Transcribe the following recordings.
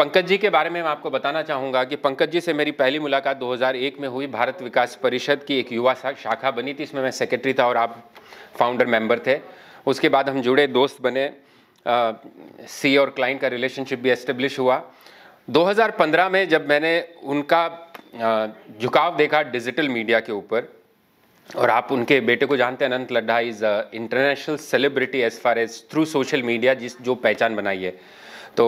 पंकज जी के बारे में मैं आपको बताना चाहूँगा कि पंकज जी से मेरी पहली मुलाकात 2001 में हुई। भारत विकास परिषद की एक युवा शाखा बनी थी, इसमें मैं सेक्रेटरी था और आप फाउंडर मेंबर थे। उसके बाद हम जुड़े, दोस्त बने, सी और क्लाइंट का रिलेशनशिप भी एस्टेब्लिश हुआ। 2015 में जब मैंने उनका झुकाव देखा डिजिटल मीडिया के ऊपर, और आप उनके बेटे को जानते हैं, Anant Laddha is international celebrity as far as through social media, जो पहचान बनाई है। तो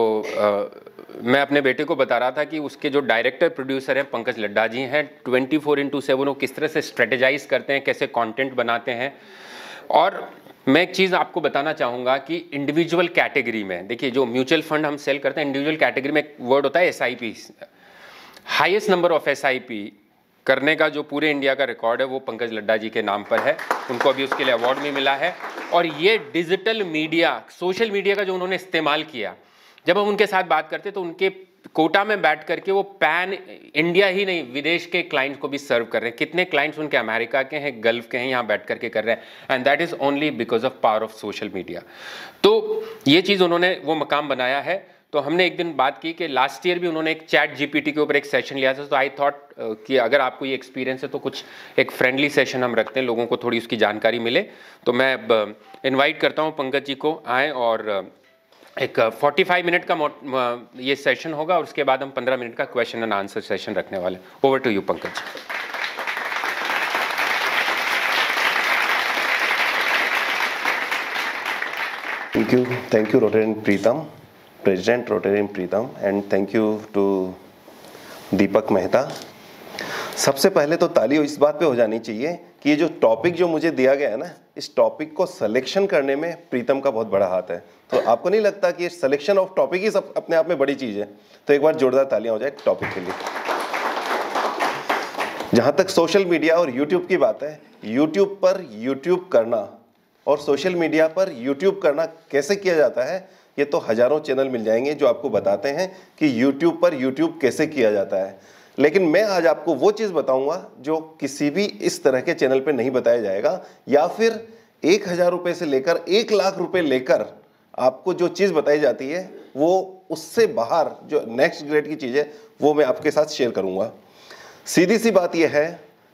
मैं अपने बेटे को बता रहा था कि उसके जो डायरेक्टर प्रोड्यूसर हैं पंकज लड्ढा जी हैं, 24/7 वो किस तरह से स्ट्रेटेजाइज करते हैं, कैसे कंटेंट बनाते हैं। और मैं एक चीज़ आपको बताना चाहूँगा कि इंडिविजुअल कैटेगरी में, देखिए जो म्यूचुअल फंड हम सेल करते हैं, इंडिविजुअल कैटेगरी में एक वर्ड होता है SIP। Highest number of SIP करने का जो पूरे इंडिया का रिकॉर्ड है वो पंकज लड्ढा जी के नाम पर है। उनको अभी उसके लिए अवार्ड भी मिला है। और ये डिजिटल मीडिया, सोशल मीडिया का जो उन्होंने इस्तेमाल किया, जब हम उनके साथ बात करते तो उनके कोटा में बैठ करके वो पैन इंडिया ही नहीं, विदेश के क्लाइंट्स को भी सर्व कर रहे हैं। कितने क्लाइंट्स उनके अमेरिका के हैं, गल्फ के हैं, यहाँ बैठ करके कर रहे हैं। And that is only because of power of social media. तो ये चीज़ उन्होंने वो मकाम बनाया है। तो हमने एक दिन बात की कि लास्ट ईयर भी उन्होंने एक चैट GPT के ऊपर एक सेशन लिया था। तो आई थॉट कि अगर आपको ये एक्सपीरियंस है तो कुछ एक फ्रेंडली सेशन हम रखते हैं, लोगों को थोड़ी उसकी जानकारी मिले। तो मैं इनवाइट करता हूँ पंकज जी को आएँ, और एक 45 मिनट का ये सेशन होगा, और उसके बाद हम 15 मिनट का क्वेश्चन एंड आंसर सेशन रखने वाले। Over to you Pankaj. Thank you Rotarian Preetham, President Rotarian Preetham, and thank you to दीपक मेहता। सबसे पहले तो ताली इस बात पे हो जानी चाहिए कि ये जो टॉपिक जो मुझे दिया गया है ना, इस टॉपिक को सिलेक्शन करने में प्रीतम का बहुत बड़ा हाथ है। तो आपको नहीं लगता कि सिलेक्शन ऑफ टॉपिक ही सब अपने आप में बड़ी चीज़ है? तो एक बार जोरदार तालियां हो जाए टॉपिक के लिए। जहाँ तक सोशल मीडिया और यूट्यूब की बात है, यूट्यूब पर यूट्यूब करना और सोशल मीडिया पर यूट्यूब करना कैसे किया जाता है, ये तो हज़ारों चैनल मिल जाएंगे जो आपको बताते हैं कि यूट्यूब पर यूट्यूब कैसे किया जाता है। लेकिन मैं आज आपको वो चीज़ बताऊंगा जो किसी भी इस तरह के चैनल पे नहीं बताया जाएगा, या फिर 1000 रुपये से लेकर 1 लाख रुपए लेकर आपको जो चीज़ बताई जाती है वो उससे बाहर जो नेक्स्ट ग्रेड की चीज़ है वो मैं आपके साथ शेयर करूंगा। सीधी सी बात यह है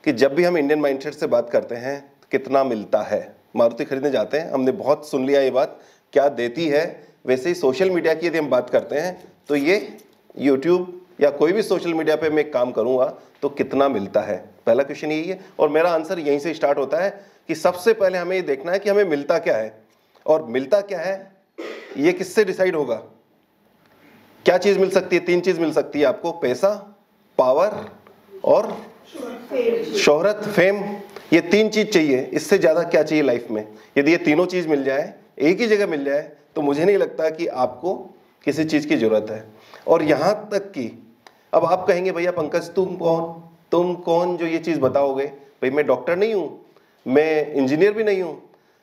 कि जब भी हम इंडियन माइंडसेट से बात करते हैं कितना मिलता है, मारुति खरीदने जाते हैं, हमने बहुत सुन लिया ये बात क्या देती है। वैसे ही सोशल मीडिया की यदि हम बात करते हैं तो ये यूट्यूब या कोई भी सोशल मीडिया पे मैं काम करूंगा तो कितना मिलता है, पहला क्वेश्चन यही है। और मेरा आंसर यहीं से स्टार्ट होता है कि सबसे पहले हमें ये देखना है कि हमें मिलता क्या है, और मिलता क्या है ये किससे डिसाइड होगा। क्या चीज़ मिल सकती है? 3 चीज़ मिल सकती है आपको, पैसा, पावर और शोहरत, फेम। ये 3 चीज़ चाहिए, इससे ज़्यादा क्या चाहिए लाइफ में? यदि ये तीनों चीज़ मिल जाए, एक ही जगह मिल जाए, तो मुझे नहीं लगता कि आपको किसी चीज़ की ज़रूरत है। और यहाँ तक कि अब आप कहेंगे भैया पंकज तुम कौन जो ये चीज़ बताओगे? भाई मैं डॉक्टर नहीं हूँ, मैं इंजीनियर भी नहीं हूँ,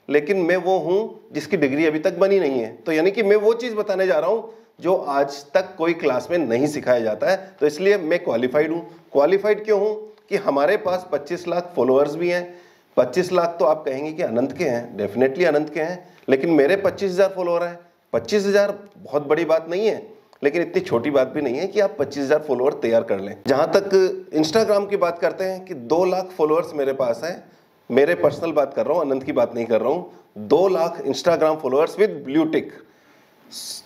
लेकिन मैं वो हूँ जिसकी डिग्री अभी तक बनी नहीं है। तो यानी कि मैं वो चीज़ बताने जा रहा हूँ जो आज तक कोई क्लास में नहीं सिखाया जाता है। तो इसलिए मैं क्वालिफाइड हूँ। क्वालिफाइड क्यों हूँ? कि हमारे पास 25 लाख फॉलोअर्स भी हैं। 25 लाख तो आप कहेंगे कि अनंत के हैं, डेफिनेटली अनंत के हैं, लेकिन मेरे 25,000 फॉलोअर हैं। 25,000 बहुत बड़ी बात नहीं है, लेकिन इतनी छोटी बात भी नहीं है कि आप 25,000 फॉलोअर तैयार कर लें। जहाँ तक इंस्टाग्राम की बात करते हैं कि 2 लाख फॉलोअर्स मेरे पास हैं, मेरे पर्सनल बात कर रहा हूँ, अनंत की बात नहीं कर रहा हूँ। 2 lakh Instagram followers with blue tick.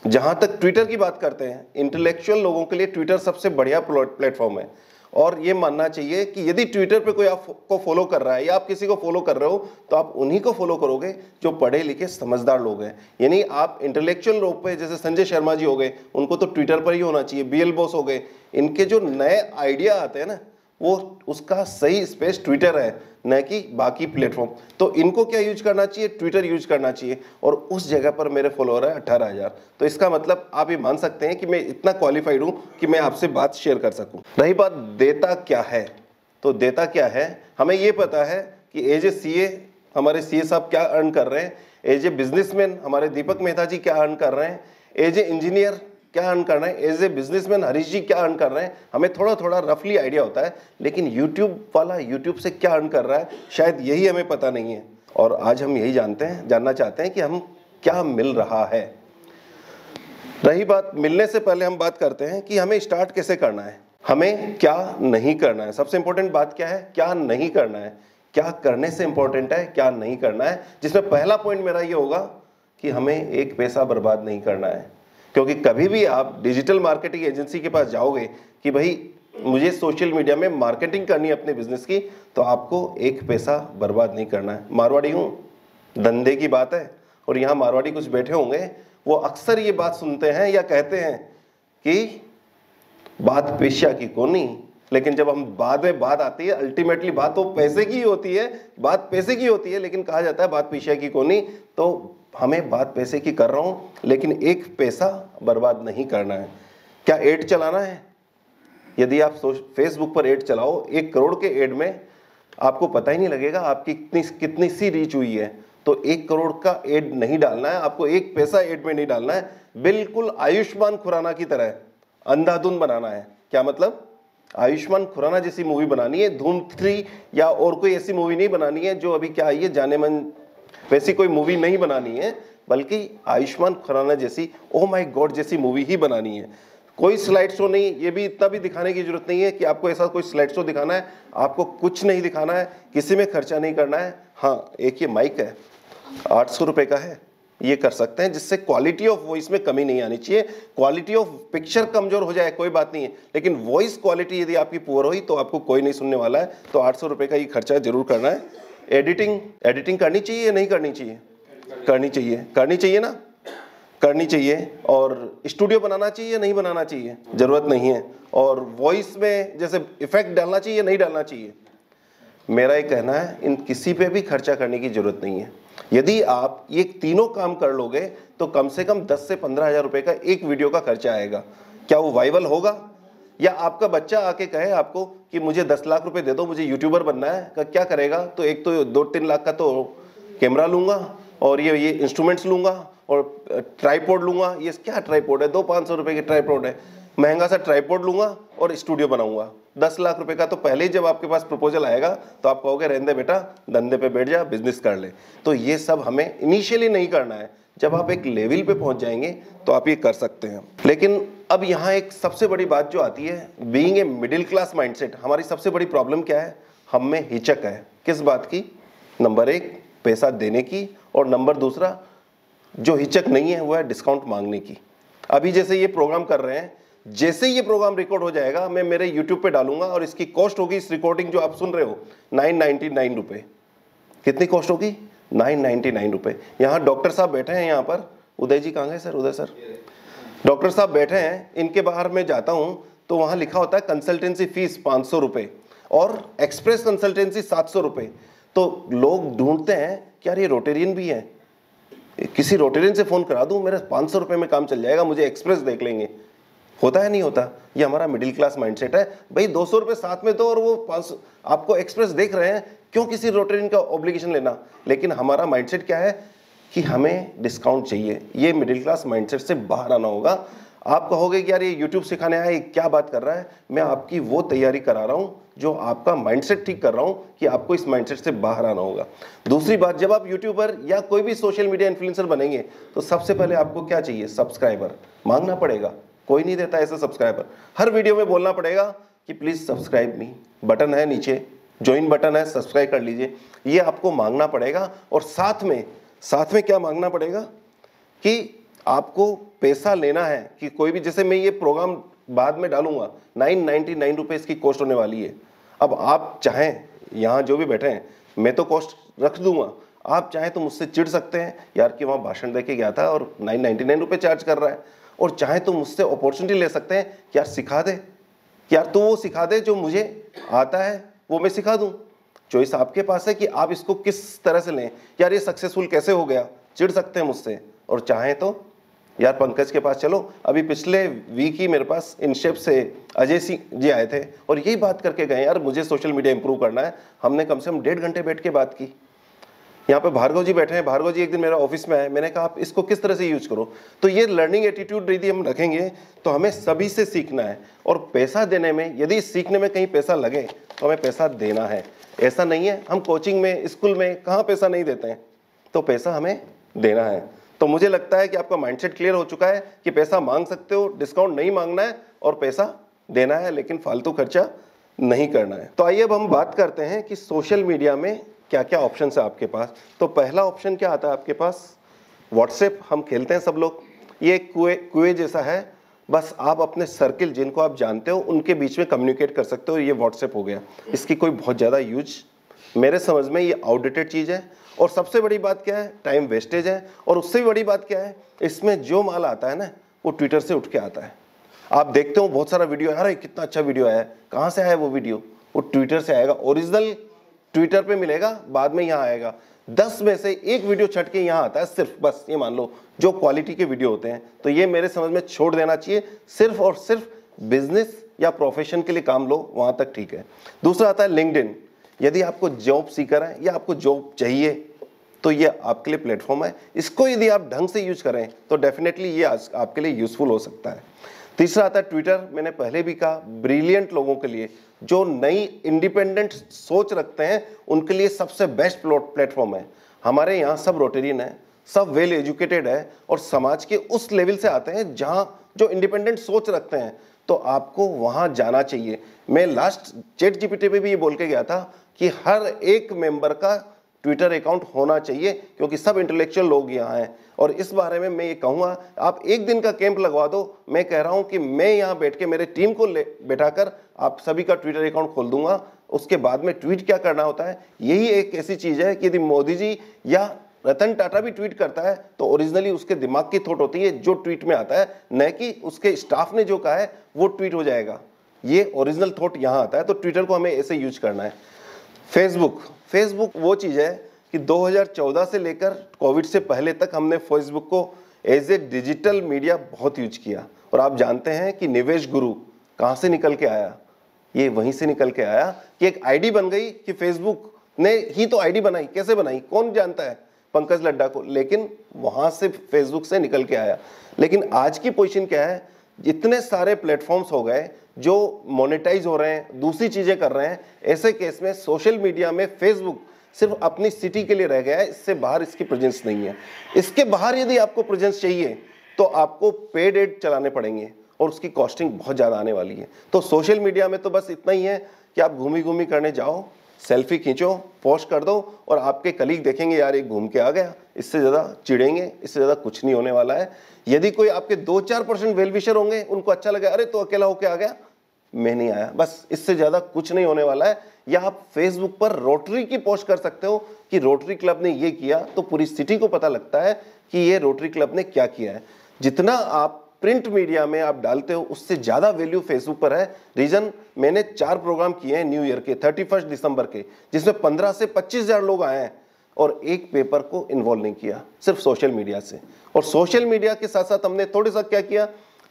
जहाँ तक ट्विटर की बात करते हैं, इंटेलेक्चुअल लोगों के लिए ट्विटर सबसे बढ़िया प्लेटफॉर्म है। और ये मानना चाहिए कि यदि ट्विटर पे कोई आपको फॉलो कर रहा है या आप किसी को फॉलो कर रहे हो तो आप उन्हीं को फॉलो करोगे जो पढ़े लिखे समझदार लोग हैं। यानी आप इंटेलेक्चुअल लोग पे, जैसे संजय शर्मा जी हो गए, उनको तो ट्विटर पर ही होना चाहिए। BL बोस हो गए, इनके जो नए आइडिया आते हैं ना, वो उसका सही स्पेस ट्विटर है, न कि बाकी प्लेटफॉर्म। तो इनको क्या यूज करना चाहिए? ट्विटर यूज करना चाहिए। और उस जगह पर मेरे फॉलोअर है 18,000। तो इसका मतलब आप ये मान सकते हैं कि मैं इतना क्वालिफाइड हूं कि मैं आपसे बात शेयर कर सकूं। रही बात देता क्या है, तो देता क्या है, हमें ये पता है कि एज ए CA हमारे CA साहब क्या अर्न कर रहे हैं, एज ए बिजनेसमैन हमारे दीपक मेहता जी क्या अर्न कर रहे हैं, एज ए इंजीनियर क्या अर्न कर रहे हैं, एज ए बिजनेसमैन हरीश जी क्या अर्न कर रहे हैं। हमें थोड़ा थोड़ा रफली आइडिया होता है, लेकिन यूट्यूब वाला यूट्यूब से क्या अर्न कर रहा है शायद यही हमें पता नहीं है। और आज हम यही जानना चाहते हैं कि हम क्या मिल रहा है। रही बात मिलने से पहले, हम बात करते हैं कि हमें स्टार्ट कैसे करना है, हमें क्या नहीं करना है। सबसे इंपॉर्टेंट बात क्या है, क्या नहीं करना है। क्या करने से इंपॉर्टेंट है, क्या नहीं करना है, जिसमें पहला पॉइंट मेरा ये होगा कि हमें एक पैसा बर्बाद नहीं करना है। क्योंकि कभी भी आप डिजिटल मार्केटिंग एजेंसी के पास जाओगे कि भाई मुझे सोशल मीडिया में मार्केटिंग करनी है अपने बिजनेस की, तो आपको एक पैसा बर्बाद नहीं करना है। मारवाड़ी हूँ, धंधे की बात है, और यहाँ मारवाड़ी कुछ बैठे होंगे, वो अक्सर ये बात सुनते हैं या कहते हैं कि बात पेशा की कोनी, लेकिन जब हम बाद में बात आती है, अल्टीमेटली बात तो पैसे की होती है, बात पैसे की होती है, लेकिन कहा जाता है बात पेशा की कोनी। तो हमें बात पैसे की कर रहा हूँ, लेकिन एक पैसा बर्बाद नहीं करना है। क्या एड चलाना है? यदि आप फेसबुक पर एड चलाओ, 1 करोड़ के एड में आपको पता ही नहीं लगेगा आपकी कितनी सी रीच हुई है। तो 1 करोड़ का एड नहीं डालना है आपको, एक पैसा एड में नहीं डालना है। बिल्कुल आयुष्मान खुराना की तरह अंधाधुन बनाना है। क्या मतलब? आयुष्मान खुराना जैसी मूवी बनानी है, धूम 3 या और कोई ऐसी मूवी नहीं बनानी है जो अभी क्या आई है जाने मन, वैसी कोई मूवी नहीं बनानी है, बल्कि आयुष्मान खुराना जैसी, ओ माय गॉड जैसी मूवी ही बनानी है। कोई स्लाइड शो नहीं, ये भी इतना भी दिखाने की जरूरत नहीं है कि आपको ऐसा कोई स्लाइड शो दिखाना है। आपको कुछ नहीं दिखाना है, किसी में खर्चा नहीं करना है। हाँ, एक ये माइक है, 800 रुपये का है, ये कर सकते हैं, जिससे क्वालिटी ऑफ वॉइस में कमी नहीं आनी चाहिए। क्वालिटी ऑफ पिक्चर कमजोर हो जाए कोई बात नहीं है, लेकिन वॉइस क्वालिटी यदि आपकी पुअर हुई तो आपको कोई नहीं सुनने वाला है। तो 800 रुपये का ये खर्चा जरूर करना है। एडिटिंग करनी चाहिए या नहीं करनी चाहिए? करनी चाहिए ना, करनी चाहिए। और स्टूडियो बनाना चाहिए या नहीं बनाना चाहिए? जरूरत नहीं है। और वॉइस में जैसे इफेक्ट डालना चाहिए या नहीं डालना चाहिए? मेरा ये कहना है इन किसी पे भी खर्चा करने की जरूरत नहीं है। यदि आप ये तीनों काम कर लोगे तो कम से कम 10 से 15 हज़ार रुपए का एक वीडियो का खर्चा आएगा। क्या वो वायरल होगा? या आपका बच्चा आके कहे आपको कि मुझे 10 लाख रुपए दे दो, मुझे यूट्यूबर बनना है, क्या करेगा? तो एक तो 2-3 लाख का तो कैमरा लूंगा, और ये इंस्ट्रूमेंट्स लूंगा, और ट्राइपॉड लूंगा। ये क्या ट्राइपॉड है? 200-500 रुपए की ट्राइपॉड है, महंगा सा ट्राइपॉड लूंगा और स्टूडियो बनाऊंगा। 10 लाख रुपए का तो पहले ही जब आपके पास प्रपोजल आएगा तो आप कहोगे रहने दे बेटा, धंधे पे बैठ जा, बिजनेस कर ले। तो ये सब हमें इनिशियली नहीं करना है। जब आप एक लेवल पे पहुंच जाएंगे तो आप ये कर सकते हैं। लेकिन अब यहाँ एक सबसे बड़ी बात जो आती है, being a middle class mindset, हमारी सबसे बड़ी प्रॉब्लम क्या है? हम में हिचक है। किस बात की? नंबर 1 पैसा देने की, और नंबर 2 जो हिचक नहीं है वो है डिस्काउंट मांगने की। अभी जैसे ये प्रोग्राम कर रहे हैं, जैसे ये प्रोग्राम रिकॉर्ड हो जाएगा मैं मेरे YouTube पे डालूंगा, और इसकी कॉस्ट होगी, इस रिकॉर्डिंग जो आप सुन रहे हो, 999 रुपये। कितनी कॉस्ट होगी? 999 रुपये। यहाँ डॉक्टर साहब बैठे हैं, यहाँ पर उदय जी कहाँ गए सर? उदय सर, डॉक्टर साहब बैठे हैं, इनके बाहर मैं जाता हूँ तो वहाँ लिखा होता है कंसल्टेंसी फीस 500 रुपये और एक्सप्रेस कंसल्टेंसी 700 रुपये। तो लोग ढूंढते हैं कि यार ये रोटेरियन भी है, किसी रोटेरियन से फ़ोन करा दूँ, मेरे 500 रुपये में काम चल जाएगा, मुझे एक्सप्रेस देख लेंगे। होता है नहीं होता? ये हमारा मिडिल क्लास माइंडसेट है। भाई 200 रुपये साथ में दो और वो 500 आपको एक्सप्रेस देख रहे हैं, क्यों किसी रोटेरियन का ऑब्लिगेशन लेना? लेकिन हमारा माइंडसेट क्या है कि हमें डिस्काउंट चाहिए। ये मिडिल क्लास माइंडसेट से बाहर आना होगा। आप कहोगे कि यार ये यूट्यूब सिखाने आया, ये क्या बात कर रहा है? मैं आपकी वो तैयारी करा रहा हूँ जो आपका माइंडसेट ठीक कर रहा हूँ कि आपको इस माइंडसेट से बाहर आना होगा। दूसरी बात, जब आप यूट्यूबर या कोई भी सोशल मीडिया इन्फ्लुएंसर बनेंगे तो सबसे पहले आपको क्या चाहिए? सब्सक्राइबर मांगना पड़ेगा। कोई नहीं देता ऐसे सब्सक्राइबर। हर वीडियो में बोलना पड़ेगा कि प्लीज़ सब्सक्राइब मी, बटन है नीचे, ज्वाइन बटन है, सब्सक्राइब कर लीजिए। ये आपको मांगना पड़ेगा। और साथ में क्या मांगना पड़ेगा कि आपको पैसा लेना है कि कोई भी, जैसे मैं ये प्रोग्राम बाद में डालूंगा, 999 रुपये इसकी कॉस्ट होने वाली है। अब आप चाहें, यहाँ जो भी बैठे हैं, मैं तो कॉस्ट रख दूंगा, आप चाहें तो मुझसे चिढ़ सकते हैं यार कि वहाँ भाषण दे के गया था और 999 रुपये चार्ज कर रहा है, और चाहे तो मुझसे अपॉर्चुनिटी ले सकते हैं कि यार सिखा दे, यार तो वो सिखा दे जो मुझे आता है, वो मैं सिखा दूं। चॉइस आपके पास है कि आप इसको किस तरह से लें। यार ये सक्सेसफुल कैसे हो गया, चिढ़ सकते हैं मुझसे। और चाहें तो यार पंकज के पास चलो, अभी पिछले वीक ही मेरे पास इनशेप से अजय सिंह जी आए थे और यही बात करके गए, यार मुझे सोशल मीडिया इंप्रूव करना है। हमने कम से कम 1.5 घंटे बैठ के बात की। यहाँ पे भार्गव जी बैठे हैं, भार्गव जी एक दिन मेरा ऑफिस में आए, मैंने कहा आप इसको किस तरह से यूज करो। तो ये लर्निंग एटीट्यूड यदि हम रखेंगे तो हमें सभी से सीखना है। और पैसा देने में, यदि सीखने में कहीं पैसा लगे तो हमें पैसा देना है। ऐसा नहीं है हम कोचिंग में, स्कूल में कहाँ पैसा नहीं देते हैं, तो पैसा हमें देना है। तो मुझे लगता है कि आपका माइंडसेट क्लियर हो चुका है कि पैसा मांग सकते हो, डिस्काउंट नहीं मांगना है और पैसा देना है, लेकिन फालतू खर्चा नहीं करना है। तो आइए अब हम बात करते हैं कि सोशल मीडिया में क्या क्या ऑप्शन है आपके पास। तो पहला ऑप्शन क्या आता है आपके पास, व्हाट्सएप। हम खेलते हैं सब लोग, ये कुएं जैसा है, बस आप अपने सर्किल जिनको आप जानते हो उनके बीच में कम्युनिकेट कर सकते हो, ये व्हाट्सएप हो गया। इसकी कोई बहुत ज़्यादा यूज मेरे समझ में ये आउटडेटेड चीज़ है। और सबसे बड़ी बात क्या है, टाइम वेस्टेज है। और उससे भी बड़ी बात क्या है, इसमें जो माल आता है ना वो ट्विटर से उठ के आता है। आप देखते हो बहुत सारा वीडियो है, अरे कितना अच्छा वीडियो आया, कहाँ से आया वो वीडियो, वो ट्विटर से आएगा। ओरिजिनल ट्विटर पे मिलेगा, बाद में यहाँ आएगा। 10 में से एक वीडियो छट के यहाँ आता है सिर्फ, बस ये मान लो जो क्वालिटी के वीडियो होते हैं। तो ये मेरे समझ में छोड़ देना चाहिए, सिर्फ और सिर्फ बिजनेस या प्रोफेशन के लिए काम लो, वहाँ तक ठीक है। दूसरा आता है लिंक्डइन। यदि आपको जॉब सीकर है या आपको जॉब चाहिए तो ये आपके लिए प्लेटफॉर्म है। इसको यदि आप ढंग से यूज करें तो डेफिनेटली ये आपके लिए यूजफुल हो सकता है। तीसरा आता है ट्विटर। मैंने पहले भी कहा, ब्रिलियंट लोगों के लिए, जो नई इंडिपेंडेंट सोच रखते हैं, उनके लिए सबसे बेस्ट प्लेटफॉर्म है। हमारे यहाँ सब रोटेरियन है, सब वेल एजुकेटेड है और समाज के उस लेवल से आते हैं जहाँ जो इंडिपेंडेंट सोच रखते हैं, तो आपको वहाँ जाना चाहिए। मैं लास्ट ChatGPT पे भी ये बोल के गया था कि हर एक मेंबर का ट्विटर अकाउंट होना चाहिए, क्योंकि सब इंटेलेक्चुअल लोग यहाँ हैं। और इस बारे में मैं ये कहूँगा, आप एक दिन का कैंप लगवा दो, मैं कह रहा हूँ कि मैं यहाँ बैठ के मेरे टीम को बैठाकर आप सभी का ट्विटर अकाउंट खोल दूंगा। उसके बाद में ट्वीट क्या करना होता है, यही एक ऐसी चीज़ है कि यदि मोदी जी या रतन टाटा भी ट्वीट करता है तो ओरिजिनली उसके दिमाग की थॉट होती है जो ट्वीट में आता है, न कि उसके स्टाफ ने जो कहा है वो ट्वीट हो जाएगा। ये ओरिजिनल थॉट यहाँ आता है। तो ट्विटर को हमें ऐसे यूज करना है। फेसबुक वो चीज़ है कि 2014 से लेकर कोविड से पहले तक हमने फेसबुक को एज ए डिजिटल मीडिया बहुत यूज किया। और आप जानते हैं कि निवेश गुरु कहाँ से निकल के आया, ये वहीं से निकल के आया कि एक आईडी बन गई कि फेसबुक ने ही तो आईडी बनाई। कैसे बनाई कौन जानता है, पंकज लड्डा को, लेकिन वहाँ से फेसबुक से निकल के आया। लेकिन आज की पोजीशन क्या है, इतने सारे प्लेटफॉर्म्स हो गए जो मोनेटाइज हो रहे हैं, दूसरी चीज़ें कर रहे हैं। ऐसे केस में सोशल मीडिया में फेसबुक सिर्फ अपनी सिटी के लिए रह गया है, इससे बाहर इसकी प्रेजेंस नहीं है। इसके बाहर यदि आपको प्रेजेंस चाहिए तो आपको पेड एड चलाने पड़ेंगे और उसकी कॉस्टिंग बहुत ज़्यादा आने वाली है। तो सोशल मीडिया में तो बस इतना ही है कि आप घूमी करने जाओ, सेल्फी खींचो, पोस्ट कर दो और आपके कलीग देखेंगे यार एक घूम के आ गया, इससे ज़्यादा चिढ़ेंगे, इससे ज़्यादा कुछ नहीं होने वाला है। यदि कोई आपके 2-4% वेल विशर होंगे, उनको अच्छा लगे, अरे तो अकेला होके आ गया, मैं नहीं आया, बस इससे ज़्यादा कुछ नहीं होने वाला है। या आप फेसबुक पर रोटरी की पोस्ट कर सकते हो कि रोटरी क्लब ने ये किया, तो पूरी सिटी को पता लगता है कि ये रोटरी क्लब ने क्या किया है। जितना आप प्रिंट मीडिया में आप डालते हो उससे ज़्यादा वैल्यू फेसबुक पर है। रीजन, मैंने 4 प्रोग्राम किए हैं न्यू ईयर के 31 दिसंबर के, जिसमें 15 से 25 हज़ार लोग आए हैं और एक पेपर को इन्वॉल्व नहीं किया, सिर्फ सोशल मीडिया से। और सोशल मीडिया के साथ साथ हमने थोड़ा सा क्या किया,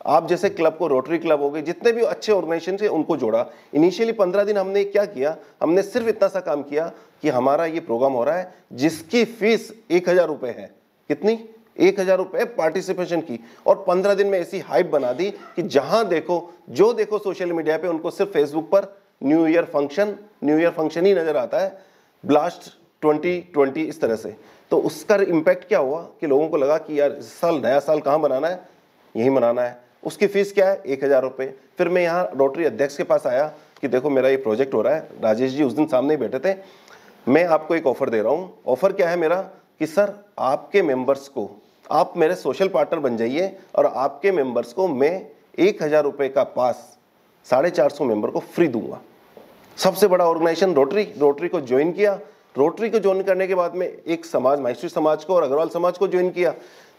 आप जैसे क्लब को, रोटरी क्लब हो गए, जितने भी अच्छे ऑर्गेनाइजेशन थे उनको जोड़ा। इनिशियली 15 दिन हमने क्या किया, हमने सिर्फ इतना सा काम किया कि हमारा ये प्रोग्राम हो रहा है जिसकी फीस 1000 रुपये है। कितनी? 1000 रुपये पार्टिसिपेशन की। और 15 दिन में ऐसी हाइप बना दी कि जहां देखो, जो देखो सोशल मीडिया पे, उनको सिर्फ फेसबुक पर न्यू ईयर फंक्शन ही नजर आता है, ब्लास्ट 2020 इस तरह से। तो उसका इम्पैक्ट क्या हुआ कि लोगों को लगा कि यार इस साल नया साल कहाँ बनाना है, यहीं मनाना है। उसकी फीस क्या है? 1000 रुपये। फिर मैं यहाँ रोटरी अध्यक्ष के पास आया कि देखो मेरा ये प्रोजेक्ट हो रहा है, राजेश जी उस दिन सामने ही बैठे थे, मैं आपको एक ऑफर दे रहा हूँ। ऑफर क्या है मेरा कि सर आपके मेंबर्स को, आप मेरे सोशल पार्टनर बन जाइए और आपके मेंबर्स को मैं 1000 रुपये का पास 450 मेंबर को फ्री दूंगा। सबसे बड़ा ऑर्गेनाइजेशन रोटरी को ज्वाइन किया। रोटरी को ज्वाइन करने के बाद में एक समाज, माहेश्वरी समाज को और अग्रवाल समाज को ज्वाइन किया।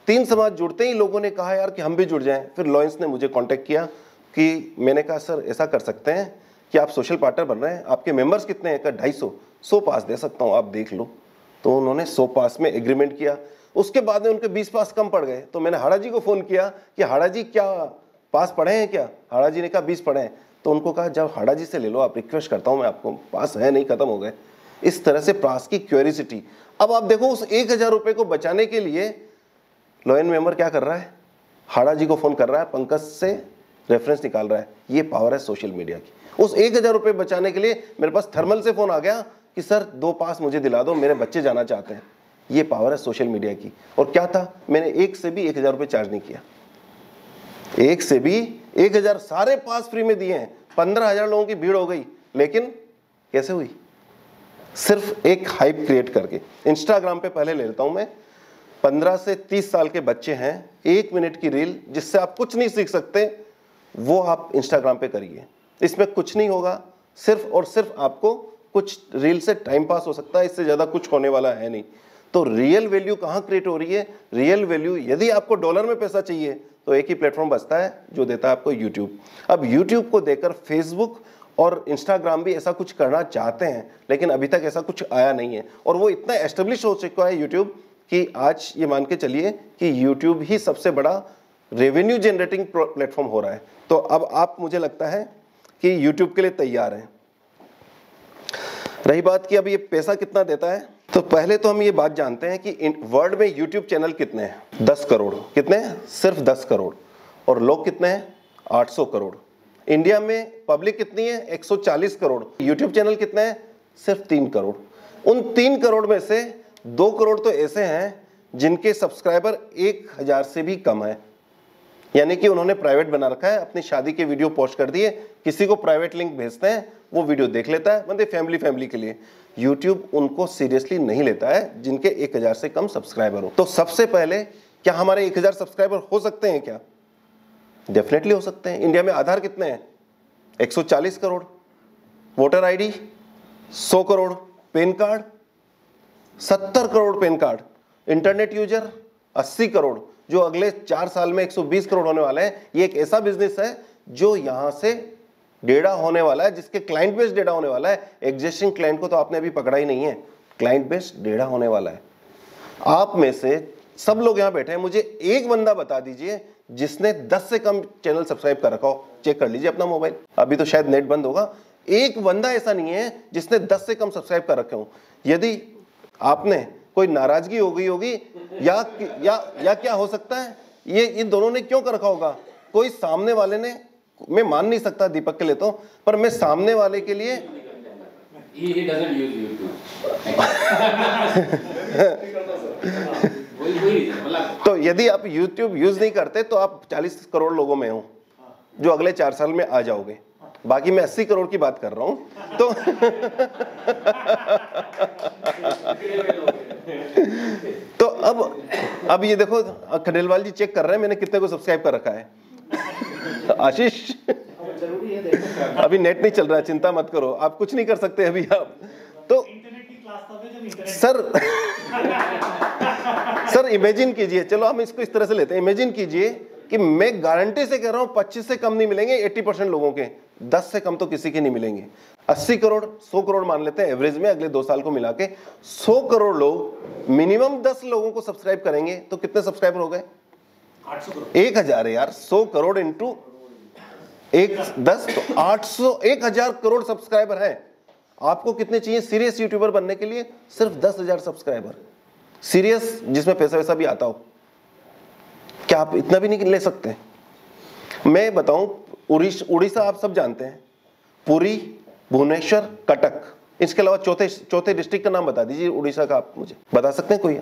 3 समाज जुड़ते ही लोगों ने कहा यार कि हम भी जुड़ जाएं। फिर लॉयंस ने मुझे कांटेक्ट किया कि मैंने कहा सर ऐसा कर सकते हैं कि आप सोशल पार्टनर बन रहे हैं, आपके मेंबर्स कितने हैं? का 250, 100 पास दे सकता हूँ, आप देख लो। तो उन्होंने 100 पास में एग्रीमेंट किया। उसके बाद में उनके 20 पास कम पड़ गए। तो मैंने हाड़ा जी को फ़ोन किया कि हाड़ा जी क्या पास पढ़े हैं क्या? हाड़ा जी ने कहा 20 पढ़े हैं। तो उनको कहा जब हाड़ा जी से ले लो, आप रिक्वेस्ट करता हूँ मैं, आपको पास है नहीं, खत्म हो गए। इस तरह से पास की क्यूरियोसिटी। अब आप देखो उस 1000 रुपये को बचाने के लिए लॉयन मेंबर क्या कर रहा है, हाड़ा जी को फ़ोन कर रहा है, पंकज से रेफरेंस निकाल रहा है। ये पावर है सोशल मीडिया की। उस 1000 रुपये बचाने के लिए मेरे पास थर्मल से फ़ोन आ गया कि सर 2 पास मुझे दिला दो, मेरे बच्चे जाना चाहते हैं। ये पावर है सोशल मीडिया की। और क्या था, मैंने एक से भी 1000 रुपये चार्ज नहीं किया, एक से भी 1000, सारे पास फ्री में दिए हैं। 15,000 लोगों की भीड़ हो गई, लेकिन कैसे हुई? सिर्फ एक हाइप क्रिएट करके। इंस्टाग्राम पे पहले ले लेता हूं मैं, 15 से 30 साल के बच्चे हैं, 1 मिनट की रील जिससे आप कुछ नहीं सीख सकते, वो आप इंस्टाग्राम पे करिए। इसमें कुछ नहीं होगा, सिर्फ और सिर्फ आपको कुछ रील से टाइम पास हो सकता है, इससे ज़्यादा कुछ होने वाला है नहीं। तो रियल वैल्यू कहाँ क्रिएट हो रही है? रियल वैल्यू, यदि आपको डॉलर में पैसा चाहिए तो एक ही प्लेटफॉर्म बचता है जो देता है आपको यूट्यूब। अब यूट्यूब को देकर फेसबुक और इंस्टाग्राम भी ऐसा कुछ करना चाहते हैं, लेकिन अभी तक ऐसा कुछ आया नहीं है। और वो इतना एस्टेब्लिश हो चुका है यूट्यूब कि आज ये मान के चलिए कि यूट्यूब ही सबसे बड़ा रेवेन्यू जनरेटिंग प्लेटफॉर्म हो रहा है। तो अब आप, मुझे लगता है कि यूट्यूब के लिए तैयार हैं। रही बात कि अब ये पैसा कितना देता है, तो पहले तो हम ये बात जानते हैं कि वर्ल्ड में यूट्यूब चैनल कितने हैं? 10 करोड़। कितने हैं? सिर्फ 10 करोड़। और लोग कितने हैं? 800 करोड़। इंडिया में पब्लिक कितनी है? 140 करोड़। यूट्यूब चैनल कितने हैं? सिर्फ 3 करोड़। उन 3 करोड़ में से 2 करोड़ तो ऐसे हैं जिनके सब्सक्राइबर 1000 से भी कम है, यानी कि उन्होंने प्राइवेट बना रखा है, अपनी शादी के वीडियो पोस्ट कर दिए, किसी को प्राइवेट लिंक भेजते हैं, वो वीडियो देख लेता है, मतलब फैमिली के लिए। यूट्यूब उनको सीरियसली नहीं लेता है जिनके 1000 से कम सब्सक्राइबर हो। तो सबसे पहले, क्या हमारे 1000 सब्सक्राइबर हो सकते हैं क्या? डेफिनेटली हो सकते हैं। इंडिया में आधार कितने हैं? 140 crore. Voter ID 100 crore. Pan card 70 crore pan card. Internet user 80 crore, जो अगले 4 साल में 120 करोड़ होने वाले हैं। ये एक ऐसा बिजनेस है जो यहां से डेटा होने वाला है, जिसके क्लाइंट बेस्ड डेटा होने वाला है। एग्जिस्टिंग क्लाइंट को तो आपने अभी पकड़ा ही नहीं है, क्लाइंट बेस्ड डेटा होने वाला है। आप में से सब लोग यहां बैठे हैं, मुझे एक बंदा बता दीजिए जिसने 10 से कम चैनल सब्सक्राइब कर रखा हो। चेक कर लीजिए अपना मोबाइल, अभी तो शायद नेट बंद होगा। एक बंदा ऐसा नहीं है जिसने 10 से कम सब्सक्राइब कर रखे हो। यदि आपने कोई नाराजगी हो गई होगी या क्या हो सकता है, ये इन दोनों ने क्यों कर रखा होगा? कोई सामने वाले ने, मैं मान नहीं सकता दीपक के लिए तो, पर मैं सामने वाले के लिए He doesn't use YouTube. तो यदि आप YouTube यूज नहीं करते तो आप 40 करोड़ लोगों में हो जो अगले 4 साल में आ जाओगे। बाकी मैं 80 करोड़ की बात कर रहा हूं। तो अब ये देखो, खंडेलवाल जी चेक कर रहे हैं मैंने कितने को सब्सक्राइब कर रखा है। आशीष, अभी नेट नहीं चल रहा है, चिंता मत करो, आप कुछ नहीं कर सकते अभी आप तो। सर इमेजिन कीजिए, चलो हम इसको इस तरह से लेते हैं, इमेजिन कीजिए कि मैं गारंटी से कह रहा हूं 25 से कम नहीं मिलेंगे 80% लोगों के, 10 से कम तो किसी के नहीं मिलेंगे। 80 करोड़ 100 करोड़ मान लेते हैं एवरेज में, अगले 2 साल को मिला के 100 करोड़ लोग मिनिमम 10 लोगों को सब्सक्राइब करेंगे तो कितने सब्सक्राइबर हो गए? 1000 है यार। 100 करोड़ इंटू 10 तो 800, 1000 करोड़ सब्सक्राइबर है। आपको कितने चाहिए सीरियस यूट्यूबर बनने के लिए? सिर्फ 10,000 सब्सक्राइबर सीरियस, जिसमें पैसा वैसा भी आता हो। क्या आप इतना भी नहीं ले सकते? मैं बताऊं, उड़ीसा आप सब जानते हैं, पुरी, भुवनेश्वर, कटक, इसके अलावा चौथे डिस्ट्रिक्ट का नाम बता दीजिए उड़ीसा का। आप मुझे बता सकते हैं कोई?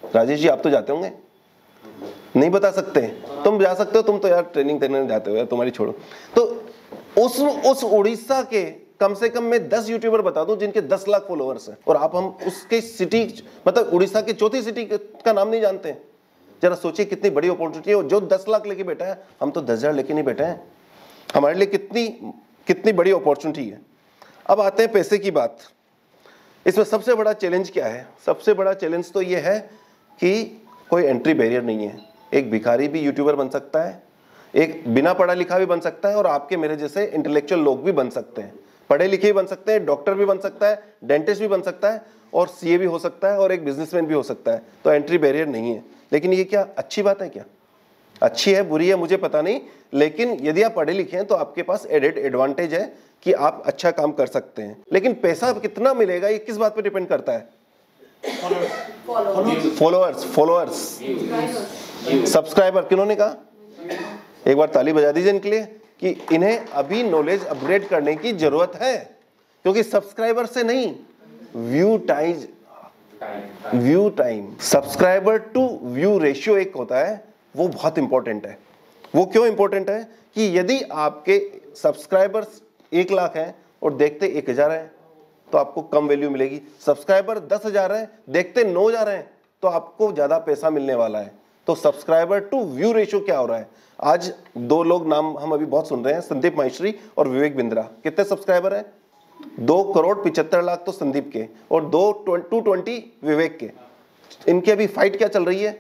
राजेश जी आप तो जाते होंगे, नहीं बता सकते? तुम जा सकते हो, तुम तो यार ट्रेनिंग देने जाते हो यार, तुम्हारी छोड़ो। तो उस उड़ीसा के कम से कम मैं 10 यूट्यूबर बता दूं जिनके 10 लाख फॉलोअर्स हैं, और आप हम उसके सिटी, मतलब उड़ीसा की चौथी सिटी का नाम नहीं जानते हैं। जरा सोचिए कितनी बड़ी अपॉर्चुनिटी है। जो 10 लाख लेके बैठा है, हम तो 10,000 लेके नहीं बैठे हैं। हमारे लिए कितनी बड़ी अपॉर्चुनिटी है। अब आते हैं पैसे की बात। इसमें सबसे बड़ा चैलेंज क्या है? सबसे बड़ा चैलेंज तो ये है कि कोई एंट्री बैरियर नहीं है। एक भिखारी भी यूट्यूबर बन सकता है, एक बिना पढ़ा लिखा भी बन सकता है, और आपके मेरे जैसे इंटेलेक्चुअल लोग भी बन सकते हैं। पढ़े लिखे भी बन सकते हैं, डॉक्टर भी बन सकता है, डेंटिस्ट भी बन सकता है, और सीए भी हो सकता है, और एक बिजनेसमैन भी हो सकता है। तो एंट्री बैरियर नहीं है। लेकिन ये क्या अच्छी बात है? क्या अच्छी है बुरी है मुझे पता नहीं, लेकिन यदि आप पढ़े लिखे हैं तो आपके पास एडेड एडवांटेज है कि आप अच्छा काम कर सकते हैं। लेकिन पैसा कितना मिलेगा ये किस बात पर डिपेंड करता है? Followers, subscriber. किन्होंने कहा? एक बार ताली बजा दीजिए इनके लिए कि इन्हें अभी नॉलेज अपग्रेड करने की जरूरत है, क्योंकि सब्सक्राइबर से नहीं, व्यू टाइज view time, subscriber to view ratio एक होता है, वो बहुत इंपॉर्टेंट है। वो क्यों इंपॉर्टेंट है कि यदि आपके सब्सक्राइबर्स 1 लाख हैं और देखते 1000 हैं तो आपको कम वैल्यू मिलेगी। सब्सक्राइबर 10,000 हैं, देखते 9,000 हैं तो आपको ज्यादा पैसा मिलने वाला है। तो सब्सक्राइबर टू व्यू रेशियो क्या हो रहा है? आज 2 लोग नाम हम अभी बहुत सुन रहे हैं, संदीप माहेश्वरी और विवेक बिंद्रा। कितने सब्सक्राइबर हैं? 2,75,00,000 तो संदीप के और 220 विवेक के। इनकी अभी फाइट क्या चल रही है?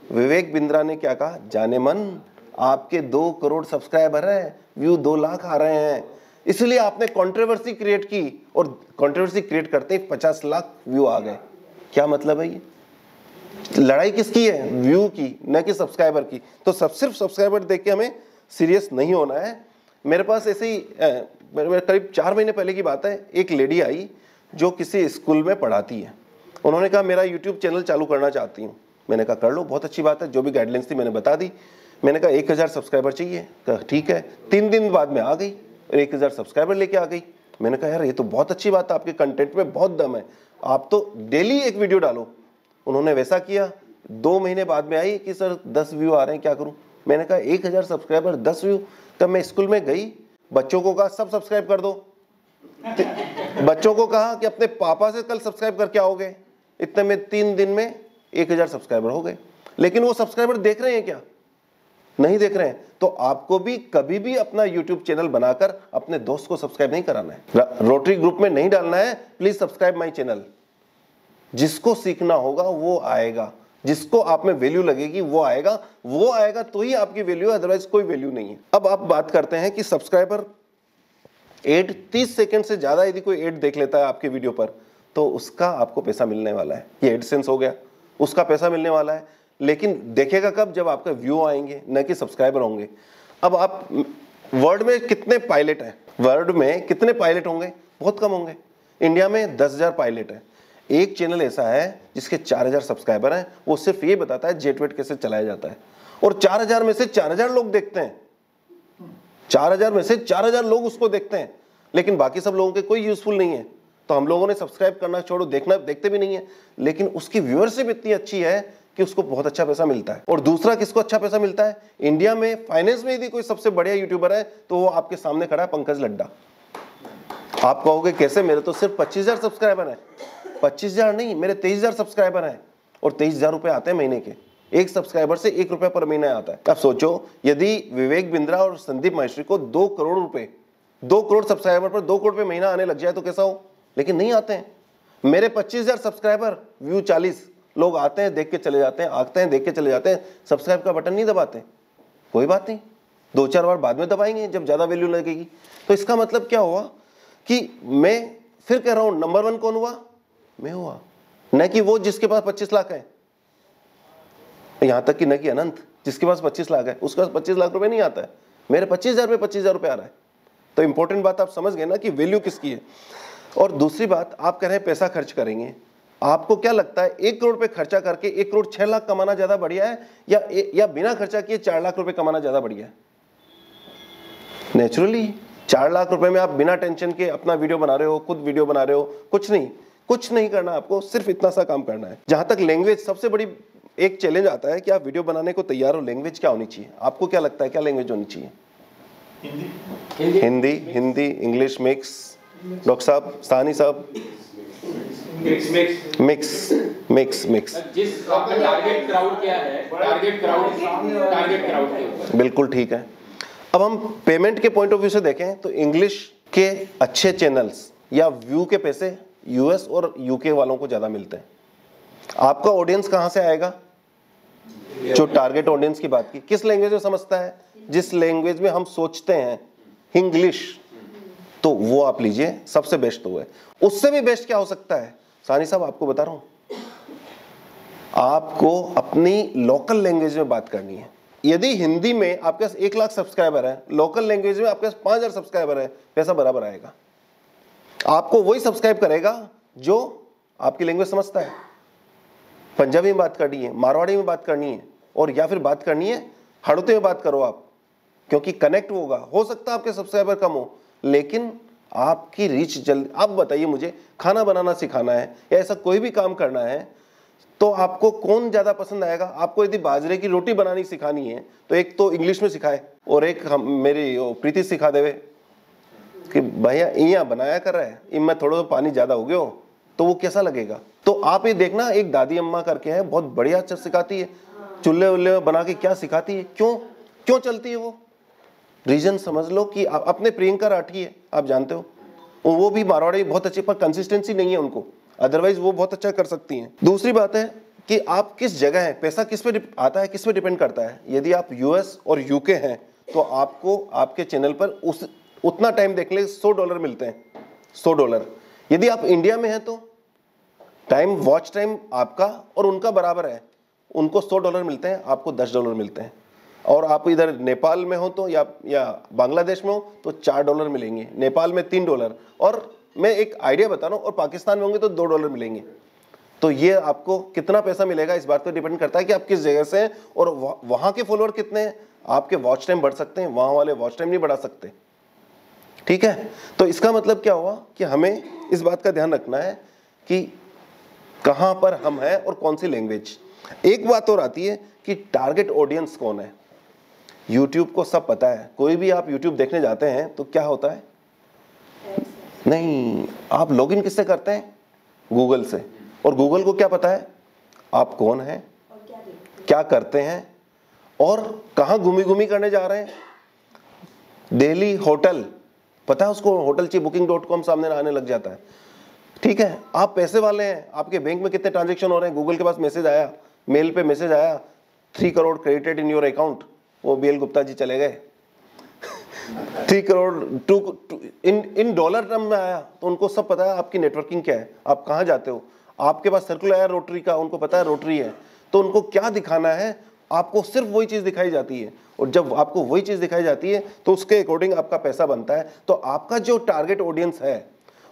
विवेक बिंद्रा ने क्या कहा, जाने मन आपके 2 करोड़ सब्सक्राइबर हैं, व्यू 2 लाख आ रहे हैं, इसलिए आपने कंट्रोवर्सी क्रिएट की और कंट्रोवर्सी क्रिएट करते ही 50 लाख व्यू आ गए। क्या मतलब है ये? लड़ाई किसकी है? व्यू की, न कि सब्सक्राइबर की। तो सिर्फ सब्सक्राइबर देख के हमें सीरियस नहीं होना है। मेरे पास ऐसे ही करीब 4 महीने पहले की बात है, एक लेडी आई जो किसी स्कूल में पढ़ाती है। उन्होंने कहा मेरा यूट्यूब चैनल चालू करना चाहती हूँ। मैंने कहा कर लो, बहुत अच्छी बात है, जो भी गाइडलाइंस थी मैंने बता दी। मैंने कहा 1000 सब्सक्राइबर चाहिए। कहा ठीक है। 3 दिन बाद में आ गई और 1000 सब्सक्राइबर लेके आ गई। मैंने कहा यार ये तो बहुत अच्छी बात है, आपके कंटेंट में बहुत दम है, आप तो डेली एक वीडियो डालो। उन्होंने वैसा किया। 2 महीने बाद में आई कि सर 10 व्यू आ रहे हैं, क्या करूं? मैंने कहा 1000 सब्सक्राइबर 10 व्यू। तब मैं स्कूल में गई, बच्चों को कहा सब सब्सक्राइब कर दो। बच्चों को कहा कि अपने पापा से कल सब्सक्राइब करके आओगे। इतने में 3 दिन में 1000 सब्सक्राइबर हो गए। लेकिन वो सब्सक्राइबर देख रहे हैं क्या? नहीं देख रहे हैं। तो आपको भी कभी भी अपना YouTube चैनल बनाकर अपने दोस्त को सब्सक्राइब नहीं कराना है, रोटरी ग्रुप में नहीं डालना है, प्लीज सब्सक्राइब माय चैनल। जिसको सीखना होगा वो आएगा, जिसको आप में वैल्यू लगेगी वो आएगा तो ही आपकी वैल्यू है, अदरवाइज कोई वैल्यू नहीं है। अब आप बात करते हैं कि सब्सक्राइबर एड 30 सेकंड से ज्यादा यदि कोई एड देख लेता है आपके वीडियो पर तो उसका आपको पैसा मिलने वाला है। ये एडसेंस हो गया, उसका पैसा मिलने वाला है। लेकिन देखेगा कब? जब आपका व्यू आएंगे, न कि सब्सक्राइबर होंगे। अब आप वर्ल्ड में कितने पायलट हैं? वर्ल्ड में कितने पायलट होंगे? बहुत कम होंगे। इंडिया में 10,000 पायलट हैं। एक चैनल ऐसा है जिसके 4000 सब्सक्राइबर हैं, वो सिर्फ ये बताता है जेट वेट कैसे चलाया जाता है, और 4000 में से 4000 लोग देखते हैं। 4000 में से 4000 लोग उसको देखते हैं, लेकिन बाकी सब लोगों के कोई यूजफुल नहीं है। तो हम लोगों ने सब्सक्राइब करना छोड़ो, देखते भी नहीं है, लेकिन उसकी व्यूअरशिप इतनी अच्छी है कि उसको बहुत अच्छा पैसा मिलता है। और दूसरा किसको अच्छा पैसा मिलता है? इंडिया में फाइनेंस में यदि कोई सबसे बढ़िया यूट्यूबर है तो वो आपके सामने खड़ा है, पंकज लड्डा। आप कहोगे कैसे? मेरे तो सिर्फ 25,000 सब्सक्राइबर है। 25,000 नहीं, मेरे 23,000 सब्सक्राइबर हैं और 23,000 रुपए आते हैं महीने के। एक सब्सक्राइबर से 1 रुपया पर महीना आता है। अब सोचो, यदि विवेक बिंद्रा और संदीप माहेश्वरी को 2 करोड़ रुपए, 2 करोड़ सब्सक्राइबर पर 2 करोड़ रुपए महीना आने लग जाए तो कैसा हो? लेकिन नहीं आते हैं। मेरे 25,000 सब्सक्राइबर, व्यू 40, लोग आते हैं देख के चले जाते हैं, आते हैं देख के चले जाते हैं, सब्सक्राइब का बटन नहीं दबाते। कोई बात नहीं, 2-4 बार बाद में दबाएंगे जब ज्यादा वैल्यू लगेगी। तो इसका मतलब क्या हुआ कि मैं फिर कह रहा हूं, नंबर 1 कौन हुआ? मैं हुआ, न कि वो जिसके पास 25 लाख है। यहां तक कि न कि अनंत जिसके पास 25 लाख है, उसके पास 25 लाख रुपए नहीं आता है। मेरे 25,000 पे 25,000 रुपए आ रहा है। तो इंपॉर्टेंट बात आप समझ गए ना कि वैल्यू किसकी है। और दूसरी बात, आप कह रहे हैं पैसा खर्च करेंगे। आपको क्या लगता है 1 करोड़ पे खर्चा करके 1 करोड़ 6 लाख कमाना ज्यादा बढ़िया है या बिना खर्चा किए 4 लाख रुपए कमाना ज्यादा बढ़िया है? नेचुरली 4 लाख रुपए में आप बिना टेंशन के अपना वीडियो बना रहे हो, खुद वीडियो बना रहे हो, कुछ नहीं करना आपको, सिर्फ इतना सा काम करना है। जहां तक लैंग्वेज, सबसे बड़ी एक चैलेंज आता है कि आप वीडियो बनाने को तैयार हो, लैंग्वेज क्या होनी चाहिए? आपको क्या लगता है क्या लैंग्वेज होनी चाहिए? Hindi, English mix? डॉक्टर साहब, साहनी साहब? मिक्स। जिस आपका टारगेट क्राउड क्या है, टारगेट क्राउड के ऊपर। बिल्कुल ठीक है। अब हम पेमेंट के पॉइंट ऑफ व्यू से देखें तो इंग्लिश के अच्छे चैनल्स या व्यू के पैसे यूएस और यूके वालों को ज्यादा मिलते हैं। आपका ऑडियंस कहां से आएगा? जो टारगेट ऑडियंस की बात की, किस लैंग्वेज में समझता है? जिस लैंग्वेज में हम सोचते हैं, इंग्लिश, तो वो आप लीजिए, सबसे बेस्ट तो है। उससे भी बेस्ट क्या हो सकता है? सानी साहब आपको बता रहा हूं, आपको अपनी लोकल लैंग्वेज में बात करनी है। यदि हिंदी में आपके पास 1 लाख सब्सक्राइबर है, लोकल लैंग्वेज में आपके पास 5,000 सब्सक्राइबर है, पैसा बराबर आएगा। आपको वही सब्सक्राइब करेगा जो आपकी लैंग्वेज समझता है। पंजाबी में बात करनी है, मारवाड़ी में बात करनी है, और या फिर बात करनी है हड़ौती में बात करो आप, क्योंकि कनेक्ट होगा। हो सकता है आपके सब्सक्राइबर कम हो, लेकिन आपकी रीच जल्दी। आप बताइए मुझे, खाना बनाना सिखाना है या ऐसा कोई भी काम करना है तो आपको कौन ज़्यादा पसंद आएगा? आपको यदि बाजरे की रोटी बनानी सिखानी है तो एक तो इंग्लिश में सिखाए और एक हम मेरी प्रीति सिखा देवे कि भैया यहाँ बनाया कर रहा है, इनमें थोड़ा पानी ज़्यादा हो गया हो, तो वो कैसा लगेगा? तो आप ये देखना, एक दादी अम्मा करके है, बहुत बढ़िया सिखाती है, चूल्हे उल्ले बना के क्या सिखाती है, क्यों चलती है वो? रीजन समझ लो कि अपने प्रियंका राठी है, आप जानते हो, वो भी मारवाड़ी बहुत अच्छी, पर कंसिस्टेंसी नहीं है उनको, अदरवाइज वो बहुत अच्छा कर सकती हैं। दूसरी बात है कि आप किस जगह हैं, पैसा किस पे आता है, किस पे डिपेंड करता है। यदि आप यूएस और यूके हैं तो आपको आपके चैनल पर उतना टाइम देखने के $100 मिलते हैं, $100। यदि आप इंडिया में हैं तो वॉच टाइम आपका और उनका बराबर है, उनको $100 मिलते हैं, आपको $10 मिलते हैं। और आप इधर नेपाल में हो तो या बांग्लादेश में हो तो $4 मिलेंगे, नेपाल में $3, और मैं एक आइडिया बता रहा हूँ, और पाकिस्तान में होंगे तो $2 मिलेंगे। तो ये आपको कितना पैसा मिलेगा इस बात पर डिपेंड करता है कि आप किस जगह से हैं और वहाँ के फॉलोअर कितने हैं। आपके वॉच टाइम बढ़ सकते हैं, वहाँ वाले वॉच टाइम नहीं बढ़ा सकते, ठीक है। तो इसका मतलब क्या हुआ कि हमें इस बात का ध्यान रखना है कि कहाँ पर हम हैं और कौन सी लैंग्वेज। एक बात और आती है कि टारगेट ऑडियंस कौन है। यूट्यूब को सब पता है, कोई भी आप यूट्यूब देखने जाते हैं तो क्या होता है, नहीं, आप लॉगिन किससे करते हैं? गूगल से। और गूगल को क्या पता है आप कौन हैं, क्या करते हैं और कहाँ घूमी करने जा रहे हैं। दिल्ली होटल पता है उसको, होटल चाहिए, booking.com सामने आने लग जाता है, ठीक है। आप पैसे वाले हैं, आपके बैंक में कितने ट्रांजेक्शन हो रहे हैं, गूगल के पास मैसेज आया, मेल पे मैसेज आया, 3 crore credited in your account, वो BL गुप्ता जी चले गए 3 करोड़ इन डॉलर टर्म में आया, तो उनको सब पता है आपकी नेटवर्किंग क्या है, आप कहाँ जाते हो। आपके पास सर्कुलर आया रोटरी का, उनको पता है रोटरी है, तो उनको क्या दिखाना है, आपको सिर्फ वही चीज़ दिखाई जाती है। और जब आपको वही चीज़ दिखाई जाती है तो उसके अकॉर्डिंग आपका पैसा बनता है। तो आपका जो टारगेट ऑडियंस है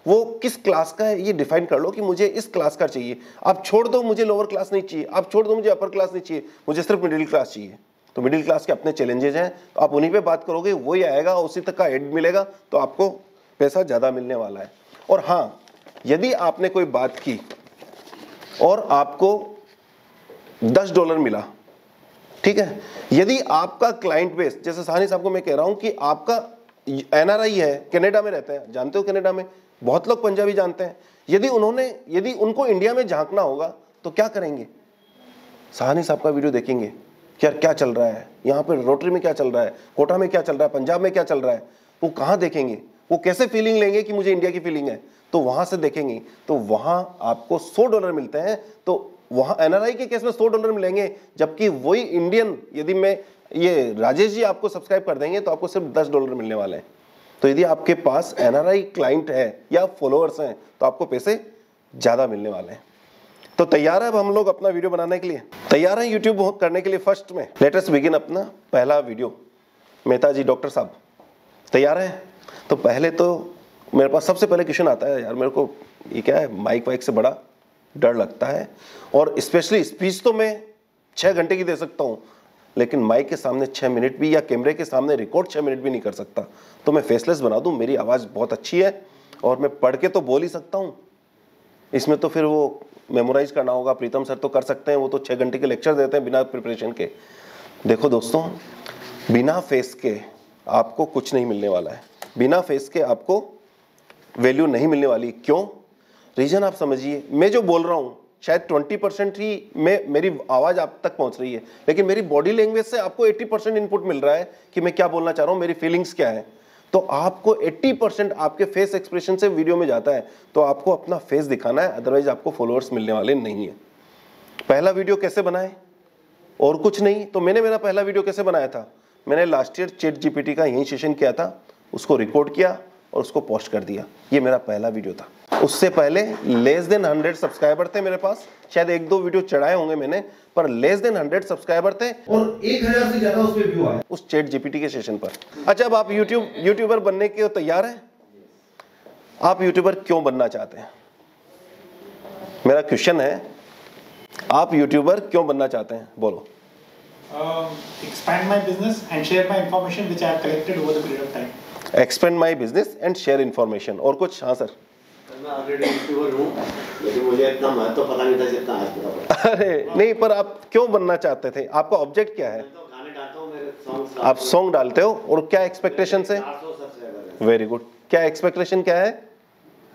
वो किस क्लास का है ये डिफाइन कर लो कि मुझे इस क्लास का चाहिए। आप छोड़ दो मुझे लोअर क्लास नहीं चाहिए, आप छोड़ दो मुझे अपर क्लास नहीं चाहिए, मुझे सिर्फ मिडिल क्लास चाहिए। तो मिडिल क्लास के अपने चैलेंजेस हैं, तो आप उन्हीं पे बात करोगे, वही आएगा, उसी तक का एड मिलेगा, तो आपको पैसा ज़्यादा मिलने वाला है। और हाँ, यदि आपने कोई बात की और आपको $10 मिला, ठीक है, यदि आपका क्लाइंट बेस, जैसे साहनी साहब को मैं कह रहा हूं कि आपका NRI है, कनाडा में रहते हैं, जानते हो कनाडा में बहुत लोग पंजाबी जानते हैं, यदि उनको इंडिया में झांकना होगा तो क्या करेंगे, साहनी साहब का वीडियो देखेंगे, क्या चल रहा है यहाँ पर, रोटरी में क्या चल रहा है, कोटा में क्या चल रहा है, पंजाब में क्या चल रहा है, वो कहाँ देखेंगे, वो कैसे फीलिंग लेंगे कि मुझे इंडिया की फीलिंग है, तो वहां से देखेंगे। तो वहां आपको $100 मिलते हैं, तो वहां NRI के केस में $100 मिलेंगे, जबकि वही इंडियन, यदि मैं ये राजेश जी आपको सब्सक्राइब कर देंगे तो आपको सिर्फ $10 मिलने वाले हैं। तो यदि आपके पास NRI क्लाइंट है या फॉलोअर्स हैं तो आपको पैसे ज़्यादा मिलने वाले हैं। तो तैयार है अब हम लोग अपना वीडियो बनाने के लिए, तैयार हैं यूट्यूब करने के लिए। फर्स्ट में लेट अस बिगिन अपना पहला वीडियो। मेहता जी डॉक्टर साहब तैयार हैं? तो पहले तो मेरे पास सबसे पहले क्वेश्चन आता है, यार मेरे को ये क्या है, माइक वाइक से बड़ा डर लगता है, और स्पेशली स्पीच तो मैं 6 घंटे की दे सकता हूँ, लेकिन माइक के सामने 6 मिनट भी, या कैमरे के सामने रिकॉर्ड 6 मिनट भी नहीं कर सकता। तो मैं फेसलेस बना दूँ, मेरी आवाज़ बहुत अच्छी है और मैं पढ़ के तो बोल ही सकता हूँ, इसमें तो फिर वो मेमोराइज करना होगा। प्रीतम सर तो कर सकते हैं, वो तो 6 घंटे के लेक्चर देते हैं बिना प्रिपरेशन के। देखो दोस्तों, बिना फेस के आपको कुछ नहीं मिलने वाला है, बिना फेस के आपको वैल्यू नहीं मिलने वाली। क्यों? रीजन आप समझिए, मैं जो बोल रहा हूँ शायद 20% ही मेरी आवाज़ आप तक पहुँच रही है, लेकिन मेरी बॉडी लैंग्वेज से आपको 80% इनपुट मिल रहा है कि मैं क्या बोलना चाह रहा हूँ, मेरी फीलिंग्स क्या है। तो आपको 80% आपके फेस एक्सप्रेशन से वीडियो में जाता है, तो आपको अपना फेस दिखाना है, अदरवाइज आपको फॉलोअर्स मिलने वाले नहीं है। पहला वीडियो कैसे बनाए? और कुछ नहीं, तो मैंने मेरा पहला वीडियो कैसे बनाया था, मैंने लास्ट ईयर ChatGPT का यही सेशन किया था, उसको रिकॉर्ड किया और उसको पोस्ट कर दिया। ये मेरा पहला वीडियो था। उससे पहले लेस देन 100 सब्सक्राइबर थे मेरे पास, शायद 1-2 वीडियो चढ़ाए होंगे मैंने, पर लेस देन 100 सब्सक्राइबर थे और 1000 से ज्यादा उसमें व्यू आए उस ChatGPT के सेशन पर। अच्छा, अब आप यूट्यूबर बनने के तैयार हैं? आप यूट्यूबर क्यों बनना चाहते हैं? मेरा क्वेश्चन है, आप यूट्यूबर क्यों बनना चाहते हैं? बोलो। Expand my business and share my information which I have collected over the period of time. Expand my business and share information. और कुछ? हाँ सर। मैं ऑलरेडी यूट्यूबर हूँ, लेकिन मुझे इतना महत्व पता नहीं था जितना आज पता पड़ा। अरे नहीं, पर आप क्यों बनना चाहते थे? आपका ऑब्जेक्ट क्या है? तो गाने गाता हूँ, मेरे सॉन्ग्स आप सॉन्ग डालते हो, और क्या एक्सपेक्टेशन है? 400 सब्सक्राइबर है। Very good. क्या एक्सपेक्टेशन क्या है?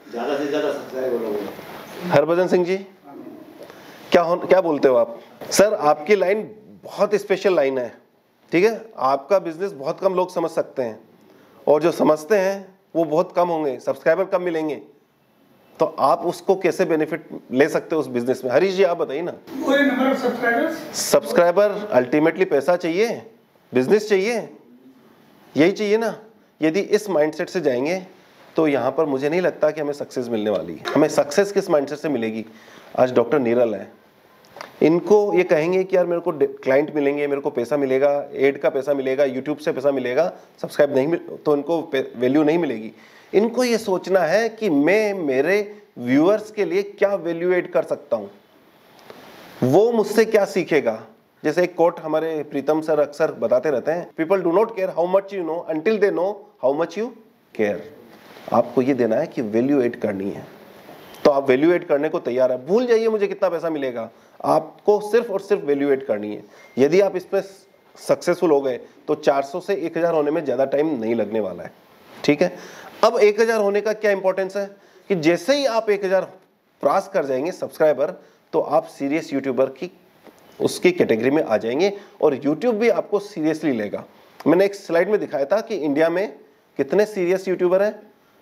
ज़्यादा से ज़्यादा सब्सक्राइबर होंगे। हरभजन सिंह जी, क्या बोलते हो आप? सर आपकी लाइन बहुत स्पेशल लाइन है, ठीक है। आपका बिजनेस बहुत कम लोग समझ सकते हैं, और जो समझते हैं वो बहुत कम होंगे, सब्सक्राइबर कम मिलेंगे। तो आप उसको कैसे बेनिफिट ले सकते हो उस बिजनेस में? हरीश जी आप बताइए ना। Number of subscribers, subscriber ultimately पैसा चाहिए, बिजनेस चाहिए, यही चाहिए ना। यदि इस माइंडसेट से जाएंगे तो यहाँ पर मुझे नहीं लगता कि हमें सक्सेस मिलने वाली है। हमें सक्सेस किस माइंडसेट से मिलेगी? आज डॉक्टर नीरल है, इनको ये कहेंगे कि यार मेरे को क्लाइंट मिलेंगे, मेरे को पैसा मिलेगा, एड का पैसा मिलेगा, यूट्यूब से पैसा मिलेगा, सब्सक्राइब नहीं मिल तो इनको वैल्यू नहीं मिलेगी। इनको ये सोचना है कि मैं मेरे व्यूअर्स के लिए क्या वैल्यू एड कर सकता हूँ, वो मुझसे क्या सीखेगा। जैसे एक कोट हमारे प्रीतम सर अक्सर बताते रहते हैं, people do not care how much you know until they know how much you care. आपको ये देना है कि वैल्यू एड करनी है, तो आप वैल्यू एड करने को तैयार है। भूल जाइए मुझे कितना पैसा मिलेगा, आपको सिर्फ और सिर्फ वैल्यू एड करनी है। यदि आप इसमें सक्सेसफुल हो गए तो 400 से 1000 होने में ज़्यादा टाइम नहीं लगने वाला है, ठीक है। अब 1000 होने का क्या इंपॉर्टेंस है कि जैसे ही आप 1000 क्रॉस कर जाएंगे सब्सक्राइबर, तो आप सीरियस यूट्यूबर की उसकी कैटेगरी में आ जाएंगे, और यूट्यूब भी आपको सीरियसली लेगा। मैंने एक स्लाइड में दिखाया था कि इंडिया में कितने सीरियस यूट्यूबर हैं।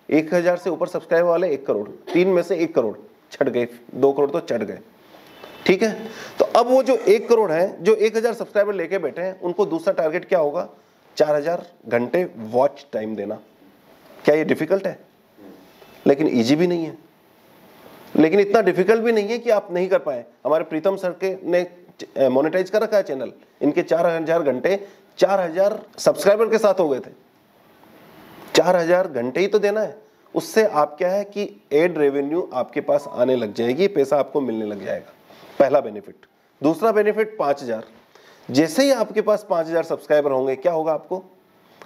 1000 से ऊपर सब्सक्राइबर वाले 1 करोड़, 3 में से 1 करोड़ छट गए, 2 करोड़ तो चढ़ गए, ठीक है। तो अब वो जो 1 करोड़ है, जो 1000 सब्सक्राइबर लेके बैठे हैं, उनको दूसरा टारगेट क्या होगा? 4000 घंटे वॉच टाइम देना। क्या ये डिफिकल्ट है? लेकिन इजी भी नहीं है, लेकिन इतना डिफिकल्ट भी नहीं है कि आप नहीं कर पाए। हमारे प्रीतम सर के ने मोनेटाइज कर रखा है चैनल, इनके 4000 घंटे 4000 सब्सक्राइबर के साथ हो गए थे। 4000 घंटे ही तो देना है, उससे आप क्या है कि एड रेवेन्यू आपके पास आने लग जाएगी, पैसा आपको मिलने लग जाएगा। पहला बेनिफिट। दूसरा बेनिफिट 5000। जैसे ही आपके पास 5000 सब्सक्राइबर होंगे, क्या होगा?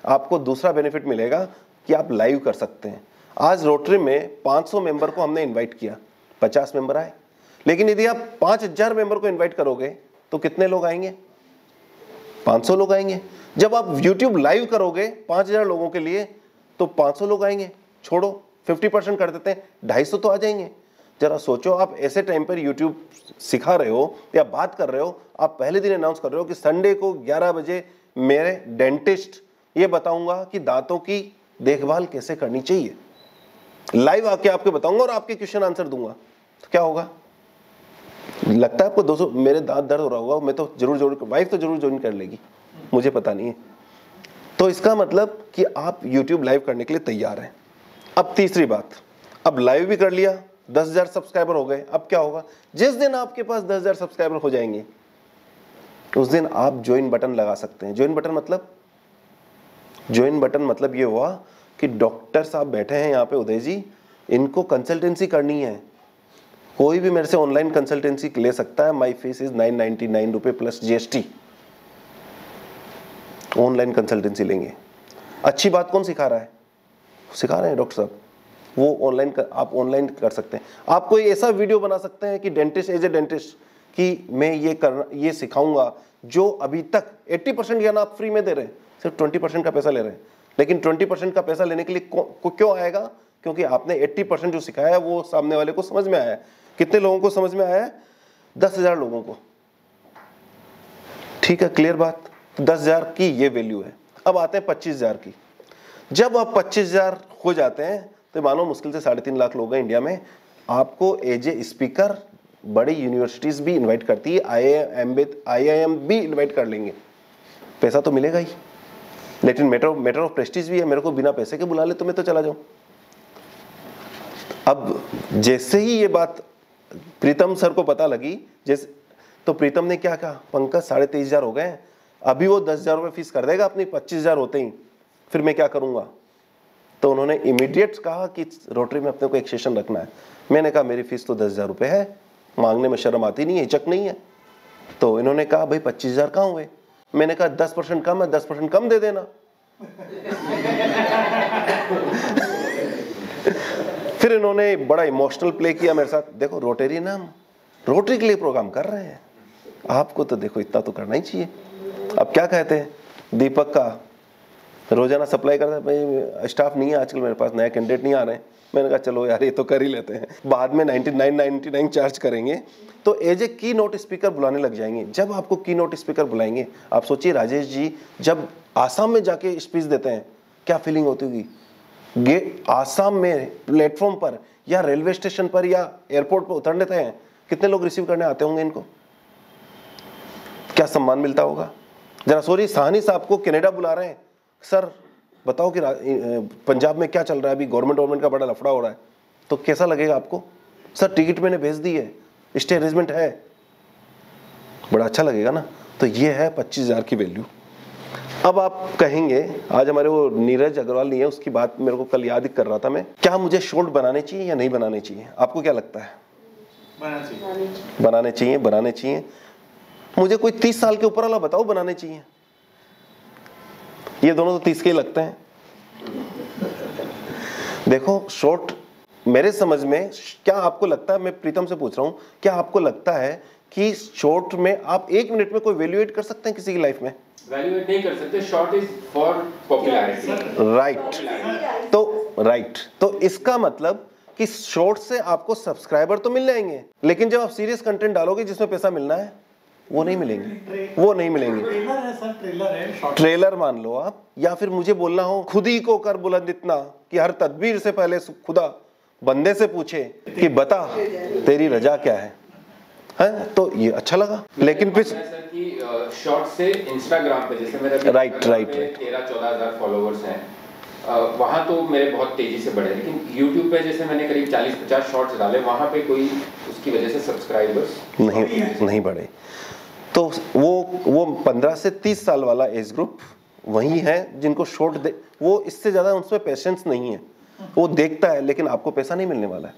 आपको दूसरा बेनिफिट मिलेगा कि आप लाइव कर सकते हैं। आज रोटरी में 500 मेंबर को हमने इनवाइट किया, 50 मेंबर आए, लेकिन यदि आप 5000 मेंबर को इनवाइट करोगे तो कितने लोग आएंगे? 500 लोग आएंगे। जब आप YouTube लाइव करोगे 5000 लोगों के लिए तो 500 लोग आएंगे। छोड़ो 50% कर देते हैं, 250 तो आ जाएंगे। जरा सोचो, आप ऐसे टाइम पर YouTube सिखा रहे हो या बात कर रहे हो, आप पहले दिन अनाउंस कर रहे हो कि संडे को 11 बजे मेरे डेंटिस्ट ये बताऊंगा कि दांतों की देखभाल कैसे करनी चाहिए, लाइव आके आपके बताऊंगा और आपके क्वेश्चन आंसर दूंगा। तो क्या होगा? लगता है आपको 200 मेरे दांत दर्द हो रहा होगा, मैं तो जरूर वाइफ तो जरूर ज्वाइन कर लेगी, मुझे पता नहीं है। तो इसका मतलब कि आप YouTube लाइव करने के लिए तैयार हैं। अब तीसरी बात, अब लाइव भी कर लिया, 10,000 सब्सक्राइबर हो गए। अब क्या होगा? जिस दिन आपके पास 10,000 सब्सक्राइबर हो जाएंगे उस दिन आप ज्वाइन बटन लगा सकते हैं। ज्वाइन बटन मतलब ये हुआ कि डॉक्टर साहब बैठे हैं यहाँ पे, उदय जी, इनको कंसल्टेंसी करनी है, कोई भी मेरे से ऑनलाइन कंसल्टेंसी ले सकता है। माई फीस इज 999 रुपये प्लस GST। ऑनलाइन कंसल्टेंसी लेंगे। अच्छी बात कौन सिखा रहा है? सिखा रहे हैं डॉक्टर साहब, वो ऑनलाइन आप ऑनलाइन कर सकते हैं। आप कोई ऐसा वीडियो बना सकते हैं कि डेंटिस्ट एज ए डेंटिस्ट कि मैं ये सिखाऊंगा जो अभी तक 80% ज्ञान आप फ्री में दे रहे हैं, सिर्फ 20% का पैसा ले रहे हैं। लेकिन 20% का पैसा लेने के लिए क्यों आएगा? क्योंकि आपने 80% जो सिखाया है वो सामने वाले को समझ में आया है। कितने लोगों को समझ में आया है? 10,000 लोगों को। ठीक है, क्लियर बात। 10,000 की ये वैल्यू है। अब आते हैं 25,000 की। जब आप 25,000 हो जाते हैं तो मानो मुश्किल से 3.5 लाख लोग हैं इंडिया में। आपको एज ए स्पीकर बड़ी यूनिवर्सिटीज भी इनवाइट करती है, IIM भी इनवाइट कर लेंगे। पैसा तो मिलेगा ही, लेकिन मैटर ऑफ प्रेस्टीज भी है। मेरे को बिना पैसे के बुला ले तो मैं तो चला जाऊं। अब जैसे ही ये बात प्रीतम सर को पता लगी, जैसे तो प्रीतम ने क्या कहा, पंकज 23,500 हो गए, अभी वो 10,000 रुपये फीस कर देगा अपनी, 25,000 होते ही, फिर मैं क्या करूंगा? तो उन्होंने इमीडिएट कहा कि रोटरी में अपने को एक सेशन रखना है। मैंने कहा मेरी फीस तो 10,000 रुपये है, मांगने में शर्म आती नहीं है, हिचक नहीं है। तो इन्होंने कहा भाई 25,000 कहाँ हुए? मैंने कहा 10% कम है, 10% कम दे देना। फिर इन्होंने बड़ा इमोशनल प्ले किया मेरे साथ। देखो रोटरी ना, हम रोटरी के लिए प्रोग्राम कर रहे हैं, आपको तो देखो इतना तो करना ही चाहिए। अब क्या कहते हैं, दीपक का रोजाना सप्लाई करता है, भाई स्टाफ नहीं है आजकल मेरे पास, नया कैंडिडेट नहीं आ रहे हैं। मैंने कहा चलो यार ये तो कर ही लेते हैं, बाद में 99 चार्ज करेंगे। तो एज ए की नोट स्पीकर बुलाने लग जाएंगे। जब आपको की नोट स्पीकर बुलाएंगे, आप सोचिए राजेश जी जब आसाम में जाके स्पीच देते हैं क्या फीलिंग होती होगी। आसाम में प्लेटफॉर्म पर या रेलवे स्टेशन पर या एयरपोर्ट पर उतर लेते हैं, कितने लोग रिसीव करने आते होंगे इनको, क्या सम्मान मिलता होगा। जरा सोचिए साहनी साहब को कनाडा बुला रहे हैं, सर बताओ कि पंजाब में क्या चल रहा है, अभी गवर्नमेंट का बड़ा लफड़ा हो रहा है, तो कैसा लगेगा आपको। सर टिकट मैंने भेज दी है, स्टे अरेंजमेंट है, बड़ा अच्छा लगेगा ना। तो ये है 25,000 की वैल्यू। अब आप कहेंगे, आज हमारे वो नीरज अग्रवाल नहीं है, उसकी बात मेरे को कल याद ही कर रहा था मैं, क्या मुझे शॉर्ट बनाने चाहिए या नहीं बनाने चाहिए, आपको क्या लगता है। बनाने चाहिए। मुझे कोई 30 साल के ऊपर वाला बताओ बनाने चाहिए। ये दोनों तो 30 के ही लगते हैं। देखो शॉर्ट मेरे समझ में, क्या आपको लगता है, मैं प्रीतम से पूछ रहा हूं, क्या आपको लगता है कि शॉर्ट में आप 1 मिनट में कोई वैल्यूएट कर सकते हैं किसी की लाइफ में। वैल्यूएट नहीं कर सकते, short is for popularity. Right, तो इसका मतलब कि शॉर्ट से आपको सब्सक्राइबर तो मिल जाएंगे, लेकिन जब आप सीरियस कंटेंट डालोगे जिसमें पैसा मिलना है वो नहीं मिलेंगे। ट्रेलर मान लो आप, या फिर मुझे बोलना हो खुद ही को कर बुलंद इतना कि हर तदबीर से पहले खुदा बंदे से पूछे कि बता तेरी रजा क्या है, तो ये अच्छा लगा। लेकिन फिर शॉर्ट से इंस्टाग्राम पे जैसे मेरे राइट 13-14 हजार फॉलोवर्स हैं, वहाँ तो मेरे बहुत तेजी से बढ़े, लेकिन यूट्यूब पे जैसे मैंने करीब 40-50 शॉर्ट्स डाले, वहाँ पे कोई उसकी वजह से सब्सक्राइबर्स नहीं बढ़े। तो वो 15 से 30 साल वाला एज ग्रुप वही है जिनको शॉर्ट वो इससे ज्यादा उसमें पेशेंस नहीं है, वो देखता है लेकिन आपको पैसा नहीं मिलने वाला है।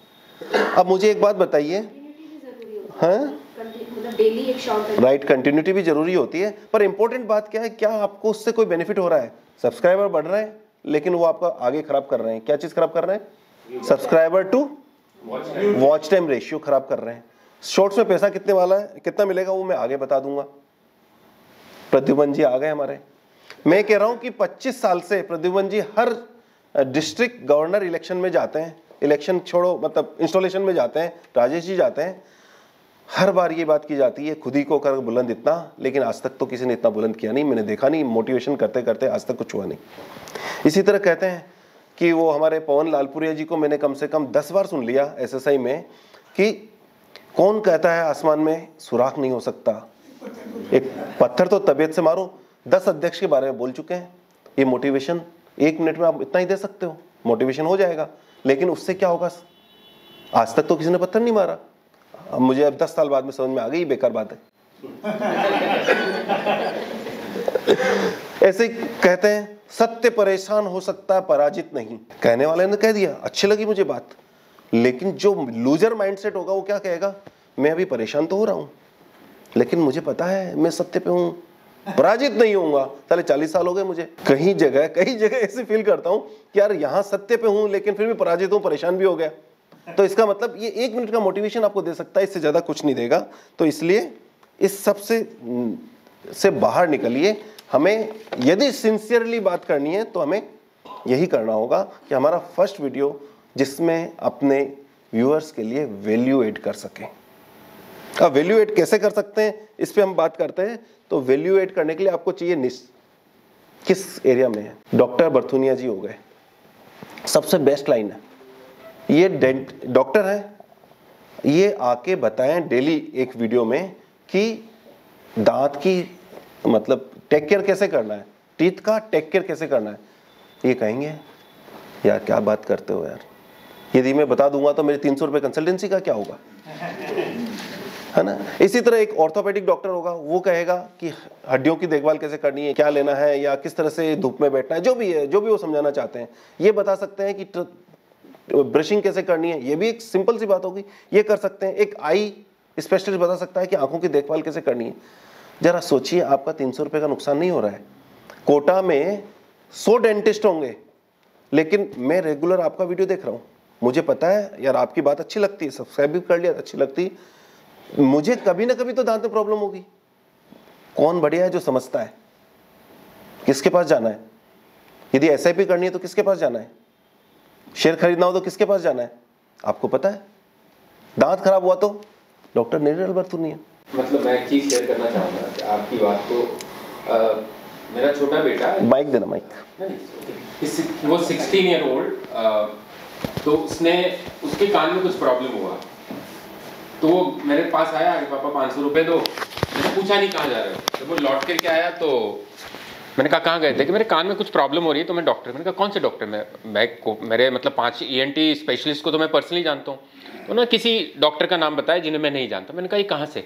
अब मुझे एक बात बताइए, राइट, कंटिन्यूटी भी जरूरी होती है, पर इंपॉर्टेंट बात क्या है, क्या आपको उससे कोई बेनिफिट हो रहा है। सब्सक्राइबर बढ़ रहे हैं लेकिन वो आपका आगे खराब कर रहे हैं। क्या चीज खराब कर रहे हैं, subscriber to watch time ratio खराब कर रहे हैं। शॉर्ट्स में पैसा कितने वाला है, कितना मिलेगा वो मैं आगे बता दूंगा। प्रद्युमन जी आ गए हमारे। मैं कह रहा हूं कि 25 साल से प्रद्युमन जी हर डिस्ट्रिक्ट गवर्नर इलेक्शन में जाते हैं, इलेक्शन छोड़ो मतलब इंस्टॉलेशन में जाते हैं, राजेश जी जाते हैं, हर बार ये बात की जाती है खुद ही को कर बुलंद इतना, लेकिन आज तक तो किसी ने इतना बुलंद किया नहीं, मैंने देखा नहीं, मोटिवेशन करते करते आज तक कुछ हुआ नहीं। इसी तरह कहते हैं कि वो हमारे पवन लालपुरिया जी को मैंने कम से कम 10 बार सुन लिया SSI में कि कौन कहता है आसमान में सुराख नहीं हो सकता, एक पत्थर तो तबीयत से मारो। 10 अध्यक्ष के बारे में बोल चुके हैं। ये मोटिवेशन 1 मिनट में आप इतना ही दे सकते हो, मोटिवेशन हो जाएगा, लेकिन उससे क्या होगा, आज तक तो किसी ने पत्थर नहीं मारा। अब मुझे अब 10 साल बाद में समझ में आ गई बेकार बात है। ऐसे कहते हैं सत्य परेशान हो सकता है पराजित नहीं, कहने वाले ने कह दिया, अच्छी लगी मुझे बात, लेकिन जो लूजर माइंडसेट होगा वो क्या कहेगा, मैं अभी परेशान तो हो रहा हूं लेकिन मुझे पता है मैं सत्य पे हूं, पराजित नहीं होऊंगा। साले 40 साल हो गए मुझे, कई जगह ऐसे फील करता हूं कि यार यहां सत्य पे हूं लेकिन फिर भी पराजित हूं, परेशान भी हो गया। तो इसका मतलब ये 1 मिनट का मोटिवेशन आपको दे सकता है, इससे ज्यादा कुछ नहीं देगा। तो इसलिए इस सब से बाहर निकलिए। हमें यदि सिंसियरली बात करनी है तो हमें यही करना होगा कि हमारा फर्स्ट वीडियो जिसमें अपने व्यूअर्स के लिए वैल्यू ऐड कर सकें। अब वैल्यू ऐड कैसे कर सकते हैं इस पे हम बात करते हैं। तो वैल्यू ऐड करने के लिए आपको चाहिए किस एरिया में है। डॉक्टर बर्थुनिया जी हो गए, सबसे बेस्ट लाइन है। ये डॉक्टर है, ये आके बताएं डेली एक वीडियो में कि दांत की मतलब टेक केयर कैसे करना है, टीथ का टेक केयर कैसे करना है। ये कहेंगे यार क्या बात करते हो यार, यदि मैं बता दूंगा तो मेरे 300 रुपए कंसल्टेंसी का क्या होगा, है ना। इसी तरह एक ऑर्थोपेडिक डॉक्टर होगा, वो कहेगा कि हड्डियों की देखभाल कैसे करनी है, क्या लेना है या किस तरह से धूप में बैठना है, जो भी है, जो भी वो समझाना चाहते हैं। ये बता सकते हैं कि ब्रशिंग कैसे करनी है, ये भी एक सिंपल सी बात होगी, ये कर सकते हैं। एक आई स्पेशलिस्ट बता सकता है कि आंखों की देखभाल कैसे करनी है। जरा सोचिए, आपका 300 रुपए का नुकसान नहीं हो रहा है। कोटा में 100 डेंटिस्ट होंगे, लेकिन मैं रेगुलर आपका वीडियो देख रहा हूँ, मुझे पता है यार आपकी बात अच्छी लगती है, सब्सक्राइब भी कर लिया, अच्छी लगती है, मुझे कभी ना कभी तो दांत में प्रॉब्लम होगी। कौन बढ़िया है जो समझता है? किसके पास जाना है? यदि SIP करनी है तो किसके पास जाना है? शेयर खरीदना हो तो किसके पास जाना है? आपको पता है। दांत खराब हुआ तो डॉक्टर नीरल बरतुनिया। मतलब मैं एक चीज शेयर करना चाहूंगा कि आपकी बात को मेरा छोटा बेटा, माइक देना, माइक। नहीं, वो 16 ईयर ओल्ड, तो उसके कान में कुछ प्रॉब्लम हुआ, तो वो मेरे पास आया कि पापा 500 रुपये दो। मैंने पूछा नहीं कहाँ जा रहे हो, तो वो लौट करके आया, तो मैंने कहा कहाँ गए थे, कि मेरे कान में कुछ प्रॉब्लम हो रही है, तो मैं डॉक्टर, मैंने कहा कौन से डॉक्टर? मेरे मतलब 5 ENT स्पेशलिस्ट को तो मैं पर्सनली जानता हूँ। तो उन्होंने किसी डॉक्टर का नाम बताया जिन्हें मैं नहीं जानता। मैंने कहा ये कहाँ से?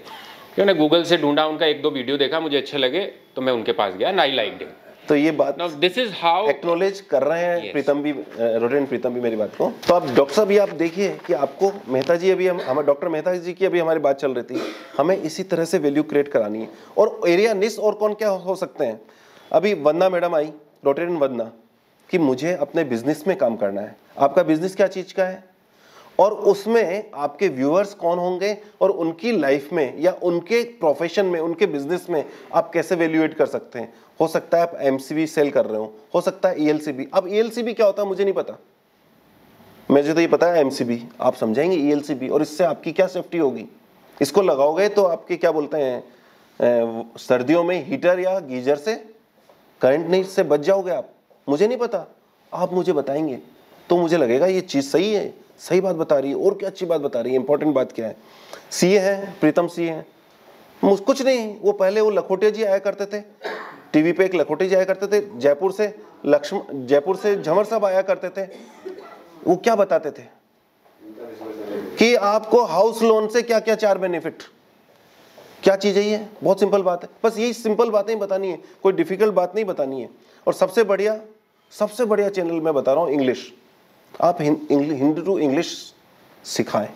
मैंने गूगल से ढूंढा, उनका 1-2 वीडियो देखा, मुझे अच्छे लगे, तो मैं उनके पास गया, आई लाइक्ड हिम। तो ये बात दिस इज हाउ एक्नॉलेज कर रहे हैं प्रीतम भी, रोटेन प्रीतम भी मेरी बात को। तो आप डॉक्टर साहब, ये आप देखिए कि आपको मेहता जी, अभी हम डॉक्टर मेहता जी की अभी हमारी बात चल रही थी, हमें इसी तरह से वैल्यू क्रिएट करानी है। और एरिया निश और कौन क्या हो सकते हैं? अभी वंदना मैडम आई, रोटेन वंदना, कि मुझे अपने बिजनेस में काम करना है। आपका बिजनेस क्या चीज़ का है और उसमें आपके व्यूअर्स कौन होंगे और उनकी लाइफ में या उनके प्रोफेशन में, उनके बिजनेस में आप कैसे वैल्यूएट कर सकते हैं। हो सकता है आप MCB सेल कर रहे हो सकता है ELCB। अब ELCB क्या होता है मुझे नहीं पता, मुझे तो ये पता है MCB, आप समझाएंगे ELCB, और इससे आपकी क्या सेफ्टी होगी। इसको लगाओगे तो आपके क्या बोलते हैं, सर्दियों में हीटर या गीजर से करंट नहीं से बच जाओगे आप। मुझे नहीं पता, आप मुझे बताएंगे तो मुझे लगेगा ये चीज़ सही है, सही बात बता रही है और क्या अच्छी बात बता रही है। इंपॉर्टेंट बात क्या है? CA है, प्रीतम CA है, कुछ नहीं, वो पहले वो लखोटिया जी आया करते थे टीवी पे, एक लखोटिया जी आया करते थे, जयपुर से झमर साहब आया करते थे। वो क्या बताते थे कि आपको हाउस लोन से क्या क्या 4 बेनिफिट, क्या चीज़ है ये? बहुत सिंपल बात है, बस यही सिंपल बातें बतानी है, कोई डिफिकल्ट बात नहीं बतानी है। और सबसे बढ़िया चैनल मैं बता रहा हूँ इंग्लिश, आप हिंदी टू इंग्लिश सिखाएं।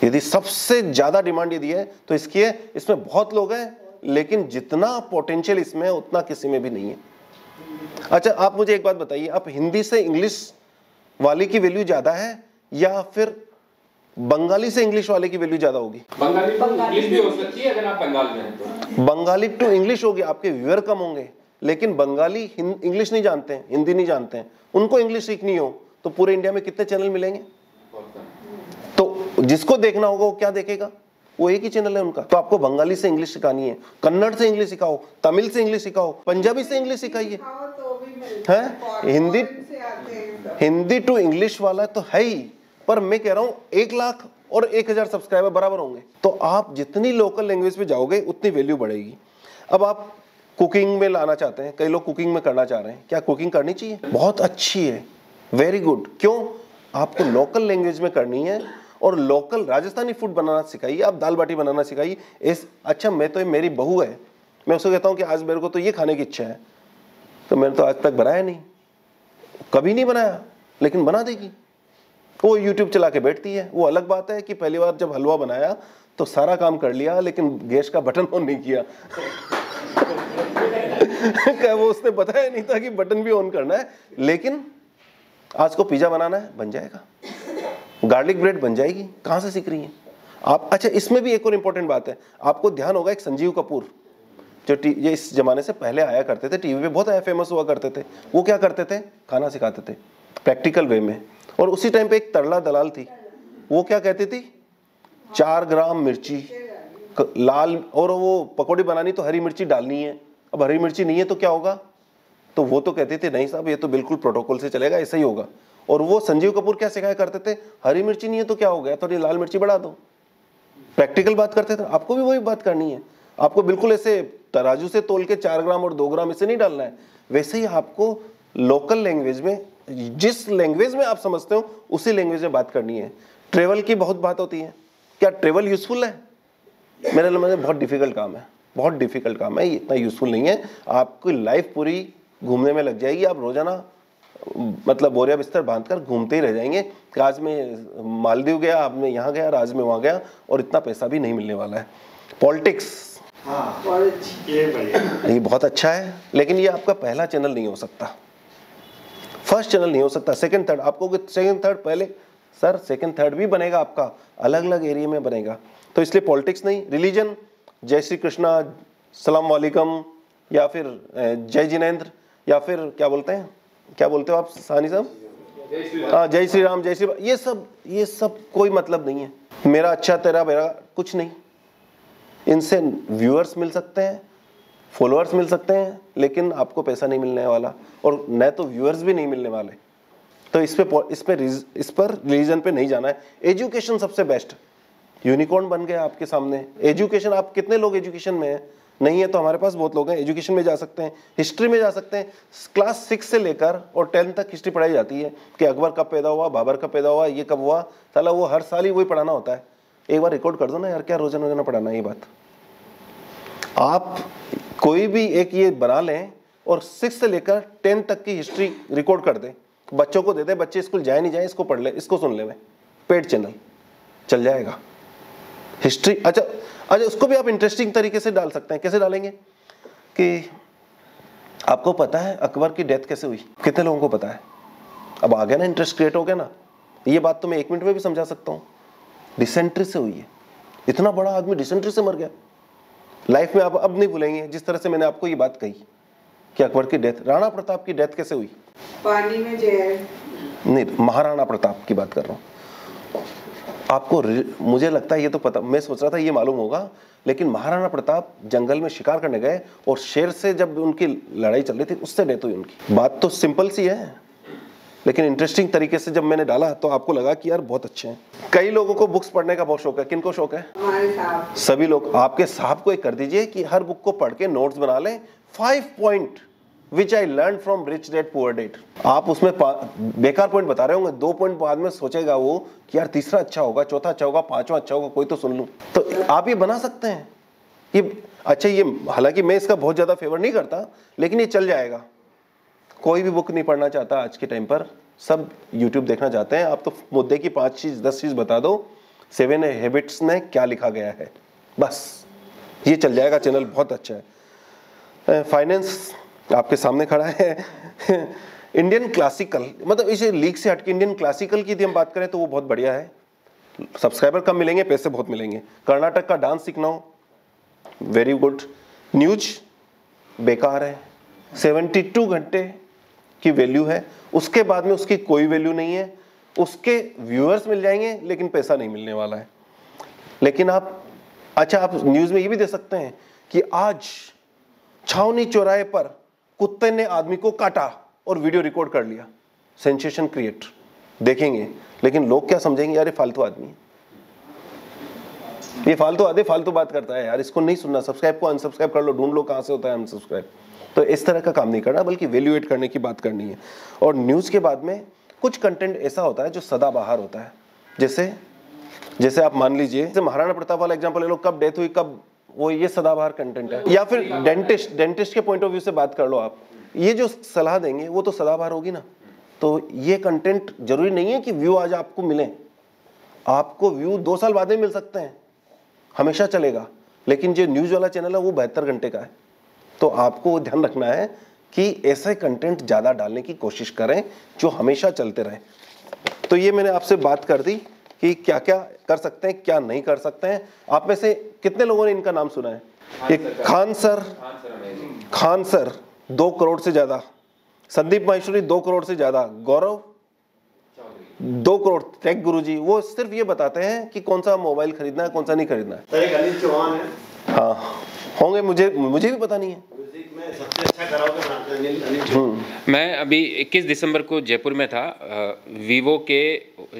यदि सबसे ज़्यादा डिमांड यदि है तो इसकी है, इसमें बहुत लोग हैं, लेकिन जितना पोटेंशियल इसमें है उतना किसी में भी नहीं है। अच्छा, आप मुझे एक बात बताइए, आप हिंदी से इंग्लिश वाले की वैल्यू ज़्यादा है या फिर बंगाली से इंग्लिश वाले की वैल्यू ज़्यादा होगी? बंगाली टू इंग्लिश भी हो सकती है अगर आप बंगाल में हैं तो। बंगाली टू इंग्लिश होगी, आपके व्यूअर कम होंगे, लेकिन बंगाली इंग्लिश नहीं जानते हैं, हिंदी नहीं जानते हैं, उनको इंग्लिश सीखनी हो तो पूरे इंडिया में कितने चैनल मिलेंगे? तो जिसको देखना होगा वो क्या देखेगा? वो एक ही चैनल है उनका। तो आपको बंगाली से इंग्लिश सिखानी है, कन्नड़ से इंग्लिश सिखाओ, तमिल से इंग्लिश सिखाओ, पंजाबी से इंग्लिश सिखाइए, है हिंदी टू इंग्लिश वाला तो है ही। पर मैं कह रहा हूँ 1 लाख और 1000 सब्सक्राइबर बराबर होंगे, तो आप जितनी लोकल लैंग्वेज पे जाओगे उतनी वैल्यू बढ़ेगी। अब आप कुकिंग में लाना चाहते हैं, कई लोग कुकिंग में करना चाह रहे हैं, क्या कुकिंग करनी चाहिए? बहुत अच्छी है, वेरी गुड। क्यों? आपको लोकल लैंग्वेज में करनी है और लोकल राजस्थानी फूड बनाना सिखाइए, आप दाल बाटी बनाना सिखाइए। अच्छा, मैं तो मेरी बहू है, मैं उसको कहता हूँ कि आज मेरे को तो ये खाने की इच्छा है, तो मैंने तो आज तक बनाया नहीं, कभी नहीं बनाया, लेकिन बना देगी। वो YouTube चला के बैठती है। वो अलग बात है कि पहली बार जब हलवा बनाया तो सारा काम कर लिया, लेकिन गैस का बटन ऑन नहीं किया। क्या वो उसने बताया नहीं था कि बटन भी ऑन करना है। लेकिन आज को पिज्जा बनाना है, बन जाएगा, गार्लिक ब्रेड बन जाएगी। कहाँ से सीख रही हैं आप? अच्छा, इसमें भी एक और इंपॉर्टेंट बात है, आपको ध्यान होगा, एक संजीव कपूर जो ये इस जमाने से पहले आया करते थे, टीवी पे बहुत फेमस हुआ करते थे। वो क्या करते थे? खाना सिखाते थे प्रैक्टिकल वे में। और उसी टाइम पे एक तरला दलाल थी, वो क्या कहती थी? 4 ग्राम मिर्ची लाल, और वो पकौड़ी बनानी तो हरी मिर्ची डालनी है। अब हरी मिर्ची नहीं है तो क्या होगा? तो वो तो कहते थे नहीं साहब, ये तो बिल्कुल प्रोटोकॉल से चलेगा, ऐसा ही होगा। और वो संजीव कपूर क्या सिखाया करते थे? हरी मिर्ची नहीं है तो क्या हो गया, थोड़ी लाल मिर्ची बढ़ा दो। प्रैक्टिकल बात करते थे। आपको भी वही बात करनी है, आपको बिल्कुल ऐसे तराजू से तोल के 4 ग्राम और 2 ग्राम इसे नहीं डालना है। वैसे ही आपको लोकल लैंग्वेज में, जिस लैंग्वेज में आप समझते हो उसी लैंग्वेज में बात करनी है। ट्रेवल की बहुत बात होती है, क्या ट्रेवल यूजफुल है? मेरे लिए बहुत डिफिकल्ट काम है, बहुत डिफिकल्ट काम है, इतना यूजफुल नहीं है। आपकी लाइफ पूरी घूमने में लग जाएगी, आप रोजाना मतलब बोरिया बिस्तर बांधकर घूमते ही रह जाएंगे कि आज मैं मालदीव गया, आज मैं यहाँ गया, आज मैं वहाँ गया, और इतना पैसा भी नहीं मिलने वाला है। पॉलिटिक्स, हाँ बहुत अच्छी। ये बढ़िया। ये बहुत अच्छा है, लेकिन ये आपका पहला चैनल नहीं हो सकता, फर्स्ट चैनल नहीं हो सकता। सेकंड थर्ड आपको, सेकंड थर्ड पहले सर, सेकंड थर्ड भी बनेगा आपका, अलग अलग एरिया में बनेगा। तो इसलिए पॉलिटिक्स नहीं, रिलीजन, जय श्री कृष्णा, सलाम वालेकुम, या फिर जय जिनेंद्र, या फिर क्या बोलते हैं, क्या बोलते हो आप सानी साहब? हाँ, जय श्री राम, जय श्री राम, ये सब कोई मतलब नहीं है। मेरा अच्छा तेरा मेरा कुछ नहीं। इनसे व्यूअर्स मिल सकते हैं, फॉलोअर्स मिल सकते हैं, लेकिन आपको पैसा नहीं मिलने वाला, और न तो व्यूअर्स भी नहीं मिलने वाले। तो इस पर रिलीजन पे नहीं जाना है। एजुकेशन सबसे बेस्ट, यूनिकॉर्न बन गया आपके सामने। एजुकेशन, आप कितने लोग एजुकेशन में हैं? नहीं है तो हमारे पास बहुत लोग हैं, एजुकेशन में जा सकते हैं, हिस्ट्री में जा सकते हैं। क्लास 6 से लेकर और 10 तक हिस्ट्री पढ़ाई जाती है कि अकबर कब पैदा हुआ, बाबर कब पैदा हुआ, ये कब हुआ। साला वो हर साल ही वही पढ़ाना होता है। एक बार रिकॉर्ड कर दो ना यार, क्या रोजाना रोजाना पढ़ाना है ये बात। आप कोई भी एक ये बना लें और 6 से लेकर 10 तक की हिस्ट्री रिकॉर्ड कर दें, बच्चों को दे दें, बच्चे स्कूल जाए नहीं जाए इसको पढ़ ले, इसको सुन ले, में पेड चैनल चल जाएगा। हिस्ट्री अच्छा, उसको भी आप इंटरेस्टिंग तरीके से डाल सकते हैं। कैसे डालेंगे कि आपको पता है अकबर की डेथ कैसे हुई? कितने लोगों को पता है? अब आ गया ना, इंटरेस्ट क्रिएट हो गया ना। ये बात तो मैं 1 मिनट में भी समझा सकता हूँ। डिसेंट्री से हुई है, इतना बड़ा आदमी डिसेंट्री से मर गया। लाइफ में आप अब नहीं भूलेंगे जिस तरह से मैंने आपको ये बात कही कि अकबर की डेथ, राणा प्रताप की डेथ कैसे हुई? पानी में जहर नहीं, महाराणा प्रताप की बात कर रहा हूँ। आपको मुझे लगता है ये तो पता, मैं सोच रहा था ये मालूम होगा, लेकिन महाराणा प्रताप जंगल में शिकार करने गए और शेर से जब उनकी लड़ाई चल रही थी उससे डेथ हुई उनकी। बात तो सिंपल सी है, लेकिन इंटरेस्टिंग तरीके से जब मैंने डाला तो आपको लगा कि यार बहुत अच्छे हैं। कई लोगों को बुक्स पढ़ने का बहुत शौक है। किनको शौक है? हमारे साहब। सभी लोग। आपके साहब को एक कर दीजिए कि हर बुक को पढ़ के नोट्स बना लें, 5 point which I learn from rich dad poor dad. आप उसमें बेकार पॉइंट बता रहे होंगे, 2 पॉइंट बाद में सोचेगा वो कि यार तीसरा अच्छा होगा, चौथा अच्छा होगा, 5वां अच्छा होगा, कोई तो सुन लूं। तो आप ये बना सकते हैं। ये अच्छा, ये हालांकि मैं इसका बहुत ज्यादा फेवर नहीं करता, लेकिन ये चल जाएगा। कोई भी बुक नहीं पढ़ना चाहता आज के टाइम पर, सब यूट्यूब देखना चाहते हैं। आप तो मुद्दे की 5 चीज 10 चीज बता दो, 7 हैबिट्स में क्या लिखा गया है, बस ये चल जाएगा। चैनल बहुत अच्छा है। फाइनेंस आपके सामने खड़ा है। इंडियन क्लासिकल, मतलब इसे लीग से हटके इंडियन क्लासिकल की यदि हम बात करें तो वो बहुत बढ़िया है। सब्सक्राइबर कम मिलेंगे, पैसे बहुत मिलेंगे। कर्नाटक का डांस सीखना हो, वेरी गुड। न्यूज बेकार है, 72 घंटे की वैल्यू है, उसके बाद में उसकी कोई वैल्यू नहीं है। उसके व्यूअर्स मिल जाएंगे लेकिन पैसा नहीं मिलने वाला है। लेकिन आप अच्छा, आप न्यूज में ये भी दे सकते हैं कि आज छावनी चौराहे पर कुत्ते ने आदमी को काटा और वीडियो रिकॉर्ड कर लिया, सेंसेशन क्रिएट, देखेंगे। लेकिन लोग क्या समझेंगे, यार ये फालतू आदमी है, ये फालतू आदमी फालतू बात करता है यार, इसको नहीं सुनना, सब्सक्राइब को अनसब्सक्राइब कर लो, ढूंढ लो कहां से होता है अनसब्सक्राइब। तो इस तरह का काम नहीं करना, बल्कि वैल्यूएट करने की बात करनी है। और न्यूज़ के बाद में कुछ कंटेंट ऐसा होता है जो सदाबहार होता है। जैसे आप मान लीजिए, जैसे महाराणा प्रताप वाला एग्जांपल ले लो, कब डेथ हुई, कब, वो ये सदाबहार कंटेंट है। या फिर डेंटिस्ट के पॉइंट ऑफ व्यू से बात कर लो आप, ये जो सलाह देंगे वो तो सदाबहार होगी ना। तो ये कंटेंट जरूरी नहीं है कि व्यू आज आपको मिले, आपको व्यू 2 साल बाद में मिल सकते हैं, हमेशा चलेगा। लेकिन जो न्यूज़ वाला चैनल है वो 72 घंटे का है। तो आपको ध्यान रखना है कि ऐसे कंटेंट ज़्यादा डालने की कोशिश करें जो हमेशा चलते रहें। तो ये मैंने आपसे बात कर दी कि क्या क्या कर सकते हैं, क्या नहीं कर सकते हैं। आप में से कितने लोगों ने इनका नाम सुना है? खान सर 2 करोड़ से ज़्यादा, संदीप माहेश्वरी 2 करोड़ से ज़्यादा, गौरव 2 करोड़, टेक गुरुजी, वो सिर्फ ये बताते हैं कि कौन सा मोबाइल खरीदना है, कौन सा नहीं खरीदना है। अनिल चौहान है, हाँ होंगे, मुझे भी पता नहीं है। म्यूजिक में सबसे अच्छा कराओके बनाते हैं अनिल चौहान। मैं अभी 21 दिसंबर को जयपुर में था। वीवो के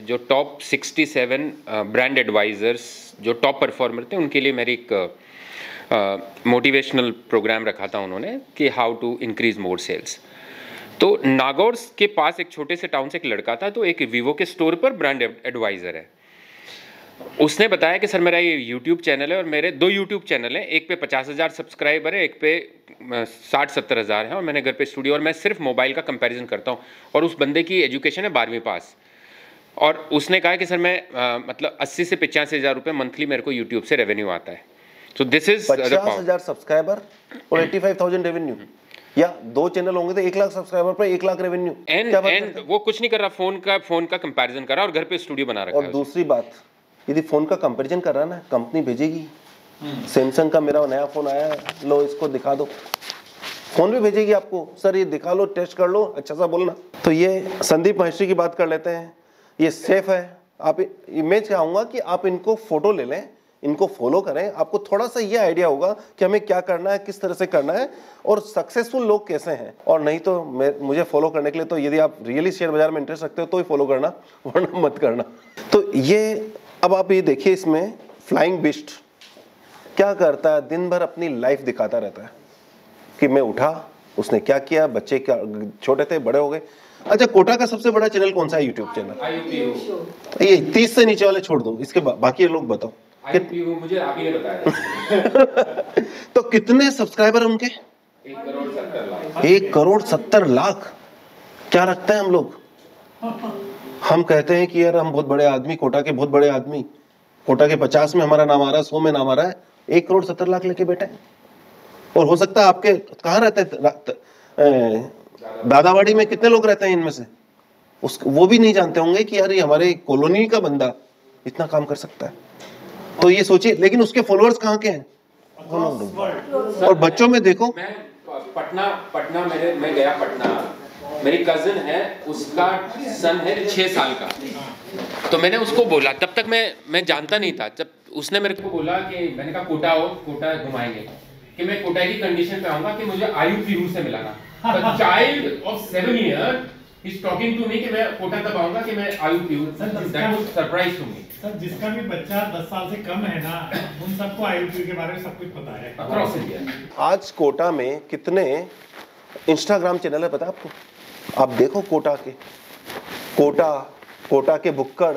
जो टॉप 67 ब्रांड एडवाइजर्स जो टॉप परफॉर्मर थे, उनके लिए मेरी एक मोटिवेशनल प्रोग्राम रखा था उन्होंने कि how to increase more sales. तो नागौर के पास एक छोटे से टाउन से एक लड़का था, तो एक वीवो के स्टोर पर ब्रांड एडवाइज़र है। उसने बताया कि सर मेरा ये यूट्यूब चैनल है और मेरे 2 यूट्यूब चैनल हैं, एक पे 50,000 सब्सक्राइबर है, एक पे 60-70 हज़ार है, और मैंने घर पे स्टूडियो, और मैं सिर्फ मोबाइल का कंपैरिजन करता हूँ। और उस बंदे की एजुकेशन है 12वीं पास, और उसने कहा कि सर मैं मतलब 80 से 85 हज़ार रुपये मंथली मेरे को यूट्यूब से रेवेन्यू आता है। So this is the power. 50,000 subscriber और 85,000 रेवेन्यू, या 2 चैनल होंगे तो 1 लाख सब्सक्राइबर पर 1 लाख रेवेन्यू। एंड वो कुछ नहीं कर रहा, फोन का कंपैरिजन कर रहा और घर पे स्टूडियो बना रखा है। और दूसरी बात, यदि फोन का कंपैरिजन कर रहा है ना, कंपनी भेजेगी, सैमसंग का मेरा नया फोन आया है, लो इसको दिखा दो, फोन भी भेजेगी आपको, सर ये दिखा लो, टेस्ट कर लो, अच्छा सा बोलना। तो ये संदीप माहेश्वरी की बात कर लेते हैं, ये सेफ है। आप मैं चाहूँगा कि आप इनको फोटो ले लें, इनको फॉलो करें, आपको थोड़ा सा ये आइडिया होगा कि हमें क्या करना है, किस तरह से करना है और सक्सेसफुल लोग कैसे हैं। और नहीं तो मुझे फॉलो करने के लिए तो यदि आप रियली शेयर बाजार में इंटरेस्ट रखते हो तो ही फॉलो करना, वरना मत करना। तो ये अब आप ये देखिए, इसमें फ्लाइंग बिस्ट क्या करता है, दिन भर अपनी लाइफ दिखाता रहता है कि मैं उठा, उसने क्या किया, बच्चे क्या छोटे थे बड़े हो गए। अच्छा, कोटा का सबसे बड़ा चैनल कौन सा है यूट्यूब चैनल? ये 30 से नीचे वाले छोड़ दो, इसके बाकी लोग बताओ। मुझे आप ही ने बताया। तो कितने सब्सक्राइबर उनके? 1 करोड़ 70 लाख। क्या रखते हैं हम लोग? हम कहते हैं कि यार हम बहुत बड़े आदमी, कोटा के बहुत बड़े आदमी, कोटा के 50 में हमारा नाम आ रहा है, 100 में नाम आ रहा है, 1 करोड़ 70 लाख लेके बैठे हैं। और हो सकता है आपके कहाँ रहते हैं, दादावाड़ी में कितने लोग रहते हैं इनमें से, वो भी नहीं जानते होंगे कि यार ये हमारे कॉलोनी का बंदा इतना काम कर सकता है। तो ये सोचिए, लेकिन उसके फॉलोअर्स कहाँ के हैं? और बच्चों में देखो, मैं पटना मैं गया पटना, मेरी कजिन है, उसका सन है 6 साल का। तो मैंने उसको बोला, तब तक मैं जानता नहीं था, जब उसने मेरे को बोला कि मैंने कहा कोटा आओ, कोटा घुमाएंगे, कि मैं कोटा की कंडीशन पे आऊंगा कि मुझे आयु पीरू से मिलाना। Child of 7 year is talking to me कि मैं कोटा तब आऊंगा कि मैं आयु पीरू। That was surprise to me. Sir, जिसका भी बच्चा 10 साल से कम है ना, उन सबको आईयूपी के बारे में सब कुछ पता है अक्रॉस इंडिया। आज कोटा में कितने इंस्टाग्राम चैनल है पता है आपको? आप देखो कोटा के बुक्कड़,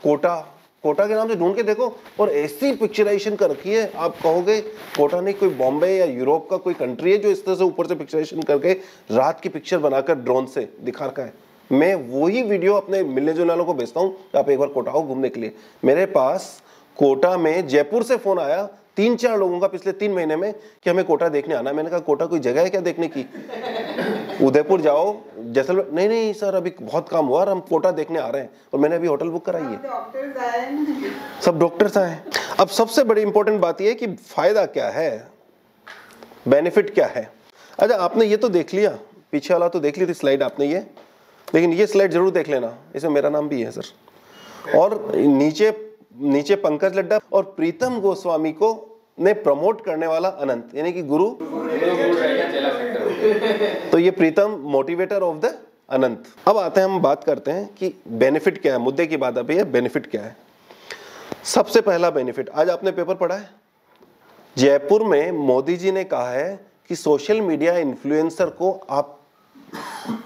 कोटा के नाम से ढूंढ के देखो, और ऐसी पिक्चराइजेशन कर रखी है, आप कहोगे कोटा नहीं कोई बॉम्बे या यूरोप का कोई कंट्री है जो इस तरह से ऊपर से पिक्चराइजेशन करके रात की पिक्चर बनाकर ड्रोन से दिखा रखा है। मैं वही वीडियो अपने मिलने जुलने वालों को भेजता हूँ, आप एक बार कोटा आओ घूमने के लिए। मेरे पास कोटा में जयपुर से फोन आया 3-4 लोगों का पिछले 3 महीने में कि हमें कोटा देखने आना है। मैंने कहा कोटा कोई जगह है क्या देखने की? उदयपुर जाओ, जैसलमेर। नहीं सर, अभी बहुत काम हुआ और हम कोटा देखने आ रहे हैं, और मैंने अभी होटल बुक कराई है। सब डॉक्टर्स आए। अब सबसे बड़ी इंपॉर्टेंट बात यह है कि फायदा क्या है, बेनिफिट क्या है। अच्छा, आपने ये तो देख लिया, पीछे वाला तो देख ली थी स्लाइड आपने ये, लेकिन ये स्लाइड जरूर देख लेना, इसमें मेरा नाम भी है सर। और नीचे पंकज लड्डा और प्रीतम गोस्वामी को ने प्रमोट करने वाला अनंत, यानी कि गुरु। तो ये प्रीतम मोटिवेटर ऑफ द अनंत। अब आते हैं, हम बात करते हैं कि बेनिफिट क्या है। मुद्दे की बात अभी है, बेनिफिट क्या है। सबसे पहला बेनिफिट, आज आपने पेपर पढ़ा है, जयपुर में मोदी जी ने कहा है कि सोशल मीडिया इन्फ्लुएंसर को आप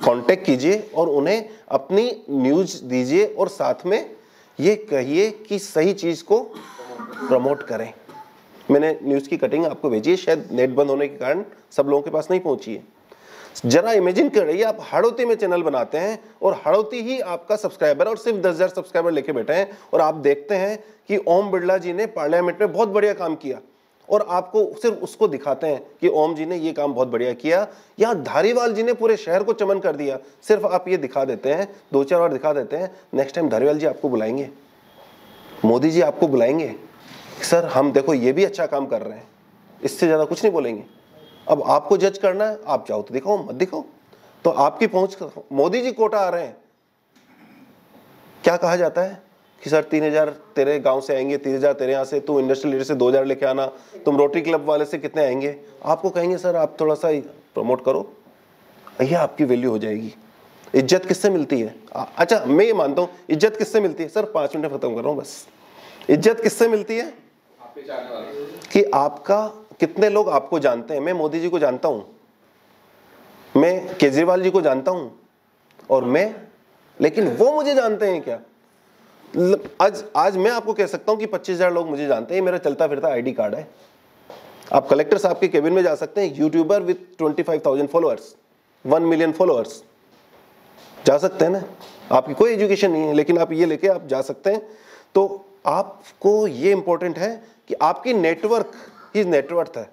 कांटेक्ट कीजिए और उन्हें अपनी न्यूज दीजिए, और साथ में ये कहिए कि सही चीज को प्रमोट करें। मैंने न्यूज की कटिंग आपको भेजी है, शायद नेट बंद होने के कारण सब लोगों के पास नहीं पहुंची है। जरा इमेजिन करिए, आप हड़ौती में चैनल बनाते हैं और हड़ौती ही आपका सब्सक्राइबर, और सिर्फ 10,000 सब्सक्राइबर लेके बैठे हैं, और आप देखते हैं कि ओम बिरला जी ने पार्लियामेंट में बहुत बढ़िया काम किया, और आपको सिर्फ उसको दिखाते हैं कि ओम जी ने ये काम बहुत बढ़िया किया, या धारीवाल जी ने पूरे शहर को चमन कर दिया, सिर्फ आप ये दिखा देते हैं, 2-4 बार दिखा देते हैं। नेक्स्ट टाइम धारीवाल जी आपको बुलाएंगे, मोदी जी आपको बुलाएंगे, सर हम देखो ये भी अच्छा काम कर रहे हैं, इससे ज़्यादा कुछ नहीं बोलेंगे। अब आपको जज करना है, आप चाहो तो दिखाओ, मत दिखाओ, तो आपकी पहुंच। मोदी जी कोटा आ रहे हैं, क्या कहा जाता है कि सर 3,000 तेरे गांव से आएंगे, 3,000 तेरे यहाँ से, तू इंडस्ट्रियल लीडर से 2,000 लेके आना, तुम रोटरी क्लब वाले से कितने आएंगे। आपको कहेंगे सर आप थोड़ा सा प्रमोट करो, ये आपकी वैल्यू हो जाएगी। इज्जत किससे मिलती है? अच्छा, मैं ये मानता हूँ इज्जत किससे मिलती है, सर 5 मिनट खत्म कर रहा हूँ बस। इज्जत किससे मिलती है कि आपका कितने लोग आपको जानते हैं। मैं मोदी जी को जानता हूँ, मैं केजरीवाल जी को जानता हूँ, और लेकिन वो मुझे जानते हैं क्या? आज मैं आपको कह सकता हूं कि 25,000 लोग मुझे जानते हैं, मेरा चलता फिरता आईडी कार्ड है। आप कलेक्टर साहब के केबिन में जा सकते हैं, YouTuber with 25,000 followers, 1 million followers, जा सकते हैं ना। आपकी कोई एजुकेशन नहीं है, लेकिन आप ये लेके आप जा सकते हैं। तो आपको ये इंपॉर्टेंट है कि आपकी नेटवर्क ही नेटवर्थ है,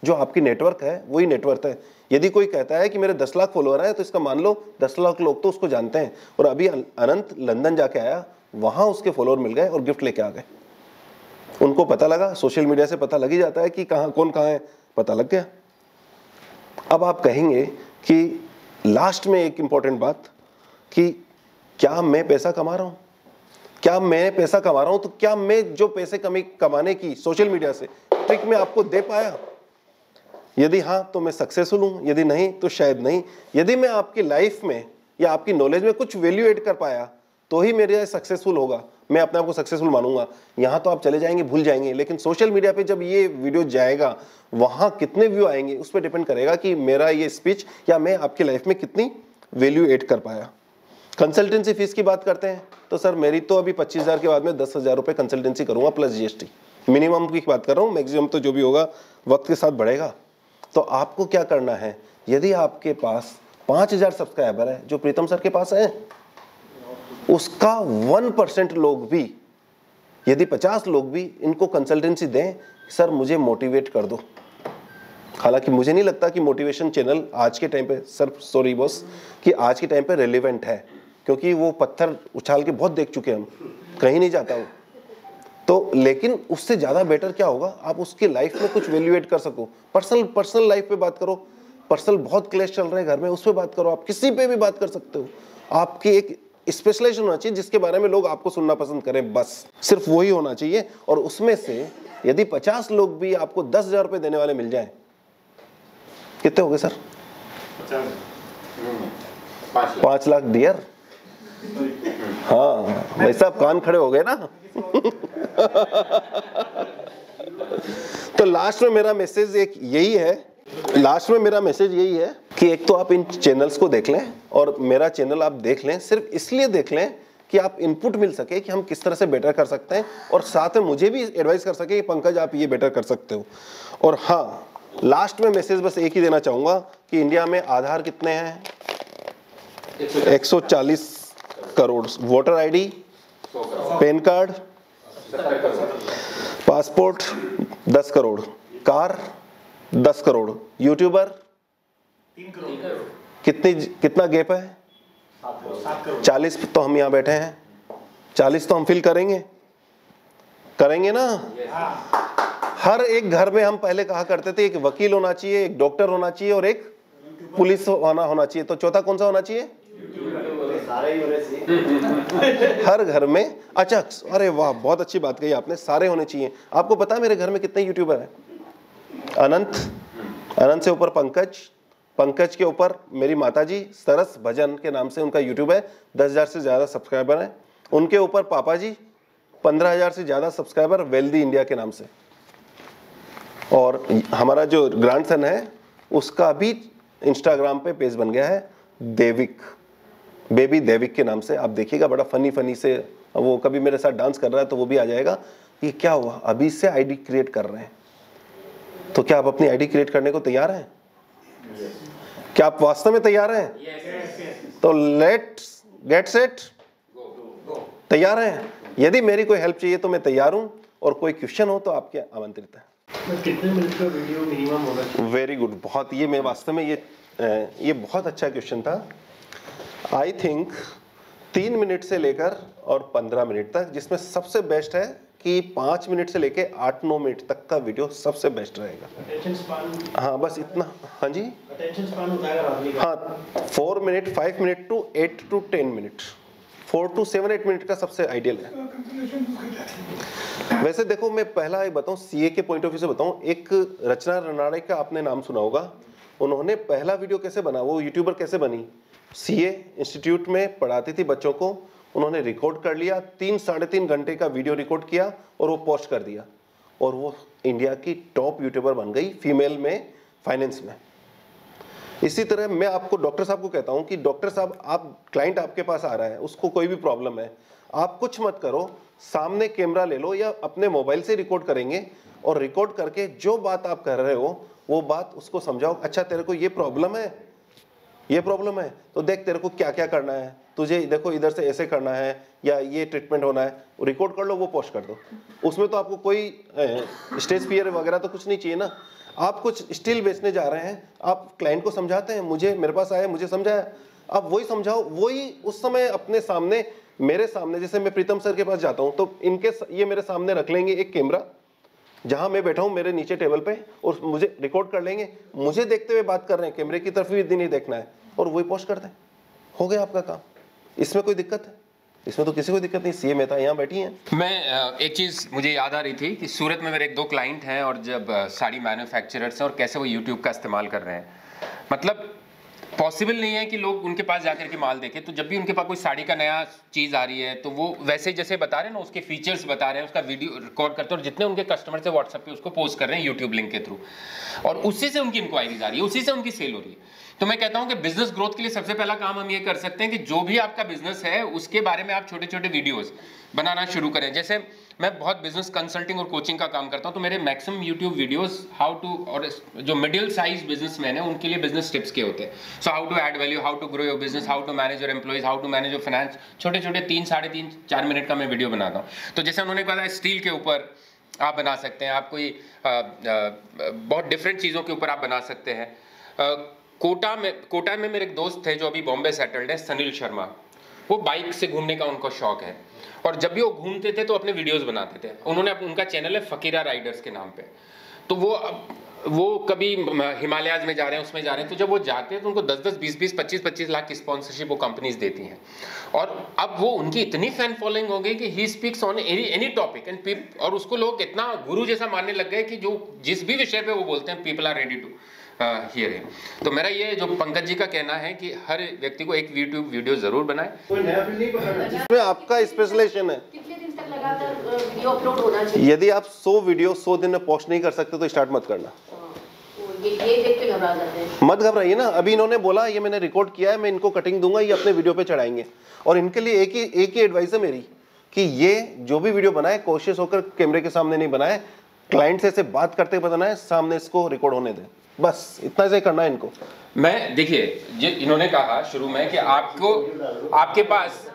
जो आपकी नेटवर्क है वही नेटवर्थ है। यदि कोई कहता है कि मेरे 10 लाख फॉलोअर हैं तो इसका मान लो 10 लाख लोग तो उसको जानते हैं। और अभी अनंत लंदन जाके आया, वहां उसके फॉलोअर मिल गए और गिफ्ट लेके आ गए। उनको पता लगा, सोशल मीडिया से पता लग ही जाता है कि कहाँ कौन कहाँ है, पता लग गया। अब आप कहेंगे कि लास्ट में एक इंपॉर्टेंट बात कि क्या मैं पैसा कमा रहा हूं? क्या मैं पैसा कमा रहा हूं? तो क्या मैं जो पैसे कमाने की सोशल मीडिया से ट्रिक में आपको दे पाया? यदि हाँ तो मैं सक्सेसफुल हूं, यदि नहीं तो शायद नहीं। यदि मैं आपकी लाइफ में या आपकी नॉलेज में कुछ वैल्यू ऐड कर पाया तो ही मेरे सक्सेसफुल होगा, मैं अपने आप को सक्सेसफुल मानूंगा। यहाँ तो आप चले जाएंगे, भूल जाएंगे, लेकिन सोशल मीडिया पे जब ये वीडियो जाएगा वहाँ कितने व्यू आएंगे उस पर डिपेंड करेगा कि मेरा ये स्पीच या मैं आपकी लाइफ में कितनी वैल्यू ऐड कर पाया। कंसल्टेंसी फीस की बात करते हैं तो सर मेरी तो अभी 25,000 के बाद में 10,000 रुपये कंसल्टेंसी करूँगा प्लस GST। मिनिमम की बात कर रहा हूँ, मैक्सिमम तो जो भी होगा वक्त के साथ बढ़ेगा। तो आपको क्या करना है, यदि आपके पास 5,000 सब्सक्राइबर है जो प्रीतम सर के पास है, उसका 1% लोग भी, यदि 50 लोग भी इनको कंसल्टेंसी दें, सर मुझे मोटिवेट कर दो। हालांकि मुझे नहीं लगता कि मोटिवेशन चैनल आज के टाइम पे, सर सॉरी बॉस, कि आज के टाइम पे रेलेवेंट है, क्योंकि वो पत्थर उछाल के बहुत देख चुके हैं हम, कहीं नहीं जाता वो तो। लेकिन उससे ज़्यादा बेटर क्या होगा, आप उसकी लाइफ में कुछ वैल्यू ऐड कर सको। पर्सनल लाइफ पे बात करो, पर्सनल बहुत क्लेश चल रहे हैं घर में, उस पर बात करो, आप किसी पे भी बात कर सकते हो। आपकी एक स्पेशलाइजेशन होना चाहिए जिसके बारे में लोग आपको सुनना पसंद करें, बस सिर्फ वही होना चाहिए। और उसमें से यदि 50 लोग भी आपको 10,000 रुपये देने वाले मिल जाएं, कितने हो गए सर? 5 लाख डियर। हाँ भाई साहब कान खड़े हो गए ना। तो लास्ट में मेरा मैसेज यही है कि एक तो आप इन चैनल्स को देख लें और मेरा चैनल आप देख लें, सिर्फ इसलिए देख लें कि आप इनपुट मिल सके कि हम किस तरह से बेटर कर सकते हैं, और साथ में मुझे भी एडवाइस कर सके कि पंकज आप ये बेटर कर सकते हो। और हाँ, लास्ट में मैसेज बस एक ही देना चाहूंगा कि इंडिया में आधार कितने हैं? 140 crore. Voter ID, pan card, passport 10 crore, car 10 crore, YouTuber 3 crore. कितना गैप है? 40 तो हम यहाँ बैठे हैं, 40 तो हम फिल करेंगे ना। हर एक घर में हम पहले कहा करते थे एक वकील होना चाहिए, एक डॉक्टर होना चाहिए और एक पुलिस होना चाहिए, तो चौथा कौन सा होना चाहिए? सारे ही होने चाहिए हर घर में। अच्छा, अरे वाह, बहुत अच्छी बात कही आपने, सारे होने चाहिए। आपको पता है मेरे घर में कितने यूट्यूबर हैं? अनंत से ऊपर पंकज के ऊपर मेरी माताजी सरस भजन के नाम से उनका यूट्यूब है, 10,000 से ज़्यादा सब्सक्राइबर हैं। उनके ऊपर पापा जी 15,000 से ज़्यादा सब्सक्राइबर वेल्दी इंडिया के नाम से। और हमारा जो ग्रैंडसन है उसका भी इंस्टाग्राम पे पेज बन गया है, बेबी देविक के नाम से। आप देखिएगा, बड़ा फनी से वो कभी मेरे साथ डांस कर रहा है तो वो भी आ जाएगा। ये क्या हुआ, अभी से आईडी क्रिएट कर रहे हैं। तो क्या आप अपनी आईडी क्रिएट करने को तैयार हैं? क्या आप वास्तव में तैयार हैं? तो लेट्स गेट सेट, तैयार हैं? यदि मेरी कोई हेल्प चाहिए तो मैं तैयार हूं, और कोई क्वेश्चन हो तो आपके आमंत्रित है। कितने मिनट का वीडियो मिनिमम होना चाहिए? वेरी गुड, बहुत, ये मैं वास्तव में ये बहुत अच्छा क्वेश्चन था। आई थिंक 3 मिनट से लेकर और 15 मिनट तक, जिसमें सबसे बेस्ट है कि 5 मिनट से लेकर 8-9 मिनट तक का वीडियो सबसे बेस्ट रहेगा। Attention span? हाँ बस इतना। हाँ जी, अटेंशन स्पैन होता है आदमी का? हाँ, 4 minute, 5 minute to 8 to 10 minute, 4 to 7-8 minute का सबसे आइडियल है। वैसे देखो, मैं पहला एक बताऊं, सीए के पॉइंट ऑफ व्यू से बताऊं, एक रचना रनाड़े का आपने नाम सुना होगा। उन्होंने पहला वीडियो कैसे बना, वो यूट्यूबर कैसे बनी, सीए इंस्टीट्यूट में पढ़ाती थी बच्चों को, उन्होंने रिकॉर्ड कर लिया, 3-3.5 घंटे का वीडियो रिकॉर्ड किया और वो पोस्ट कर दिया, और वो इंडिया की टॉप यूट्यूबर बन गई फीमेल में, फाइनेंस में। इसी तरह मैं आपको, डॉक्टर साहब को कहता हूं कि डॉक्टर साहब, आप क्लाइंट आपके पास आ रहा है, उसको कोई भी प्रॉब्लम है, आप कुछ मत करो, सामने कैमरा ले लो या अपने मोबाइल से रिकॉर्ड करेंगे, और रिकॉर्ड करके जो बात आप कर रहे हो वो बात उसको समझाओ। अच्छा, तेरे को ये प्रॉब्लम है, तो देख तेरे को क्या क्या करना है, तुझे देखो इधर से ऐसे करना है या ये ट्रीटमेंट होना है, रिकॉर्ड कर लो, वो पोस्ट कर दो। उसमें तो आपको कोई स्टेज फियर वगैरह तो कुछ नहीं चाहिए ना। आप कुछ स्टिल बेचने जा रहे हैं, आप क्लाइंट को समझाते हैं, मुझे मेरे पास आया, मुझे समझाया, आप वही समझाओ, वही उस समय अपने सामने, मेरे सामने, जैसे मैं प्रीतम सर के पास जाता हूँ तो इनके ये मेरे सामने रख लेंगे एक कैमरा, जहां मैं बैठा हूं मेरे नीचे टेबल पे, और मुझे रिकॉर्ड कर लेंगे, मुझे देखते हुए बात कर रहे हैं, कैमरे की तरफ भी नहीं देखना है, और वही पोस्ट कर दें, हो गया आपका काम। इसमें कोई दिक्कत है? इसमें तो किसी को दिक्कत नहीं। सीए मेहता यहाँ बैठी हैं। मैं एक चीज़ मुझे याद आ रही थी कि सूरत में मेरे 1-2 क्लाइंट हैं, और जब साड़ी मैन्युफैक्चरर्स हैं और कैसे वो यूट्यूब का इस्तेमाल कर रहे हैं, मतलब पॉसिबल नहीं है कि लोग उनके पास जाकर के माल देखें। तो जब भी उनके पास कोई साड़ी का नया चीज़ आ रही है तो वो वैसे जैसे बता रहे हैं ना, उसके फीचर्स बता रहे हैं, उसका वीडियो रिकॉर्ड करते हैं, और जितने उनके कस्टमर से व्हाट्सएप पे उसको पोस्ट कर रहे हैं यूट्यूब लिंक के थ्रू, और उसी से उनकी इंक्वायरीज आ रही है, उसी से उनकी सेल हो रही है। तो मैं कहता हूं कि बिजनेस ग्रोथ के लिए सबसे पहला काम हम ये कर सकते हैं कि जो भी आपका बिजनेस है उसके बारे में आप छोटे छोटे वीडियोस बनाना शुरू करें। जैसे मैं बहुत बिजनेस कंसल्टिंग और कोचिंग का काम करता हूं, तो मेरे maximum YouTube videos how to, और जो मिडिल साइज बिजनेसमैन है उनके लिए बिजनेस टिप्स के होते हैं। So how to add value, how to grow your business, how to manage your employees, how to manage your finance, छोटे छोटे 3, साढ़े 3, 4 मिनट का मैं वीडियो बनाता हूँ। तो जैसे उन्होंने कहा स्टील के ऊपर आप बना सकते हैं, आप कोई बहुत डिफरेंट चीज़ों के ऊपर आप बना सकते हैं। कोटा में मेरे एक दोस्त थे जो अभी बॉम्बे सेटल्ड है, सनील शर्मा। वो बाइक से घूमने का उनको शौक है, और जब भी वो घूमते थे तो अपने वीडियोस बनाते थे। उन्होंने उनका चैनल है फकीरा राइडर्स के नाम पे। तो वो कभी हिमालयाज में जा रहे हैं, उसमें जा रहे हैं, तो जब वो जाते हैं तो उनको 10-10, 20-20, 25-25 लाख की स्पॉन्सरशिप वो कंपनीज देती हैं। और अब वो उनकी इतनी फैन फॉलोइंग हो गई कि he speaks on any topic and और उसको लोग इतना गुरु जैसा मानने लग गए कि जो जिस भी विषय पे वो बोलते हैं people are ready to hear him. तो मेरा ये जो पंकज जी का कहना है कि हर व्यक्ति को एक यूट्यूब वीडियो जरूर बनाए। कोई नया फील्ड नहीं पकड़ना। इसमें आपका स्पेशलाइजेशन है। कितने दिन तक लगातार वीडियो अपलोड होना चाहिए? यदि आप 100 वीडियो 100 दिन में पोस्ट नहीं कर सकते तो स्टार्ट मत करना। ये देख के घबरा जाते हैं। मत घबराइए ना। अभी इन्होंने बोला ये मैंने रिकॉर्ड किया है, मैं इनको कटिंग दूंगा, ये अपने वीडियो पे चढ़ाएंगे। और इनके लिए एक ही एडवाइस है मेरी कि ये जो भी वीडियो बनाए कोशिश होकर कैमरे के सामने नहीं बनाए, क्लाइंट से ऐसे बात करते बनाए, सामने इसको रिकॉर्ड होने दें, बस इतना से करना है इनको। मैं देखिए इन्होंने कहा शुरू में कि आपके पास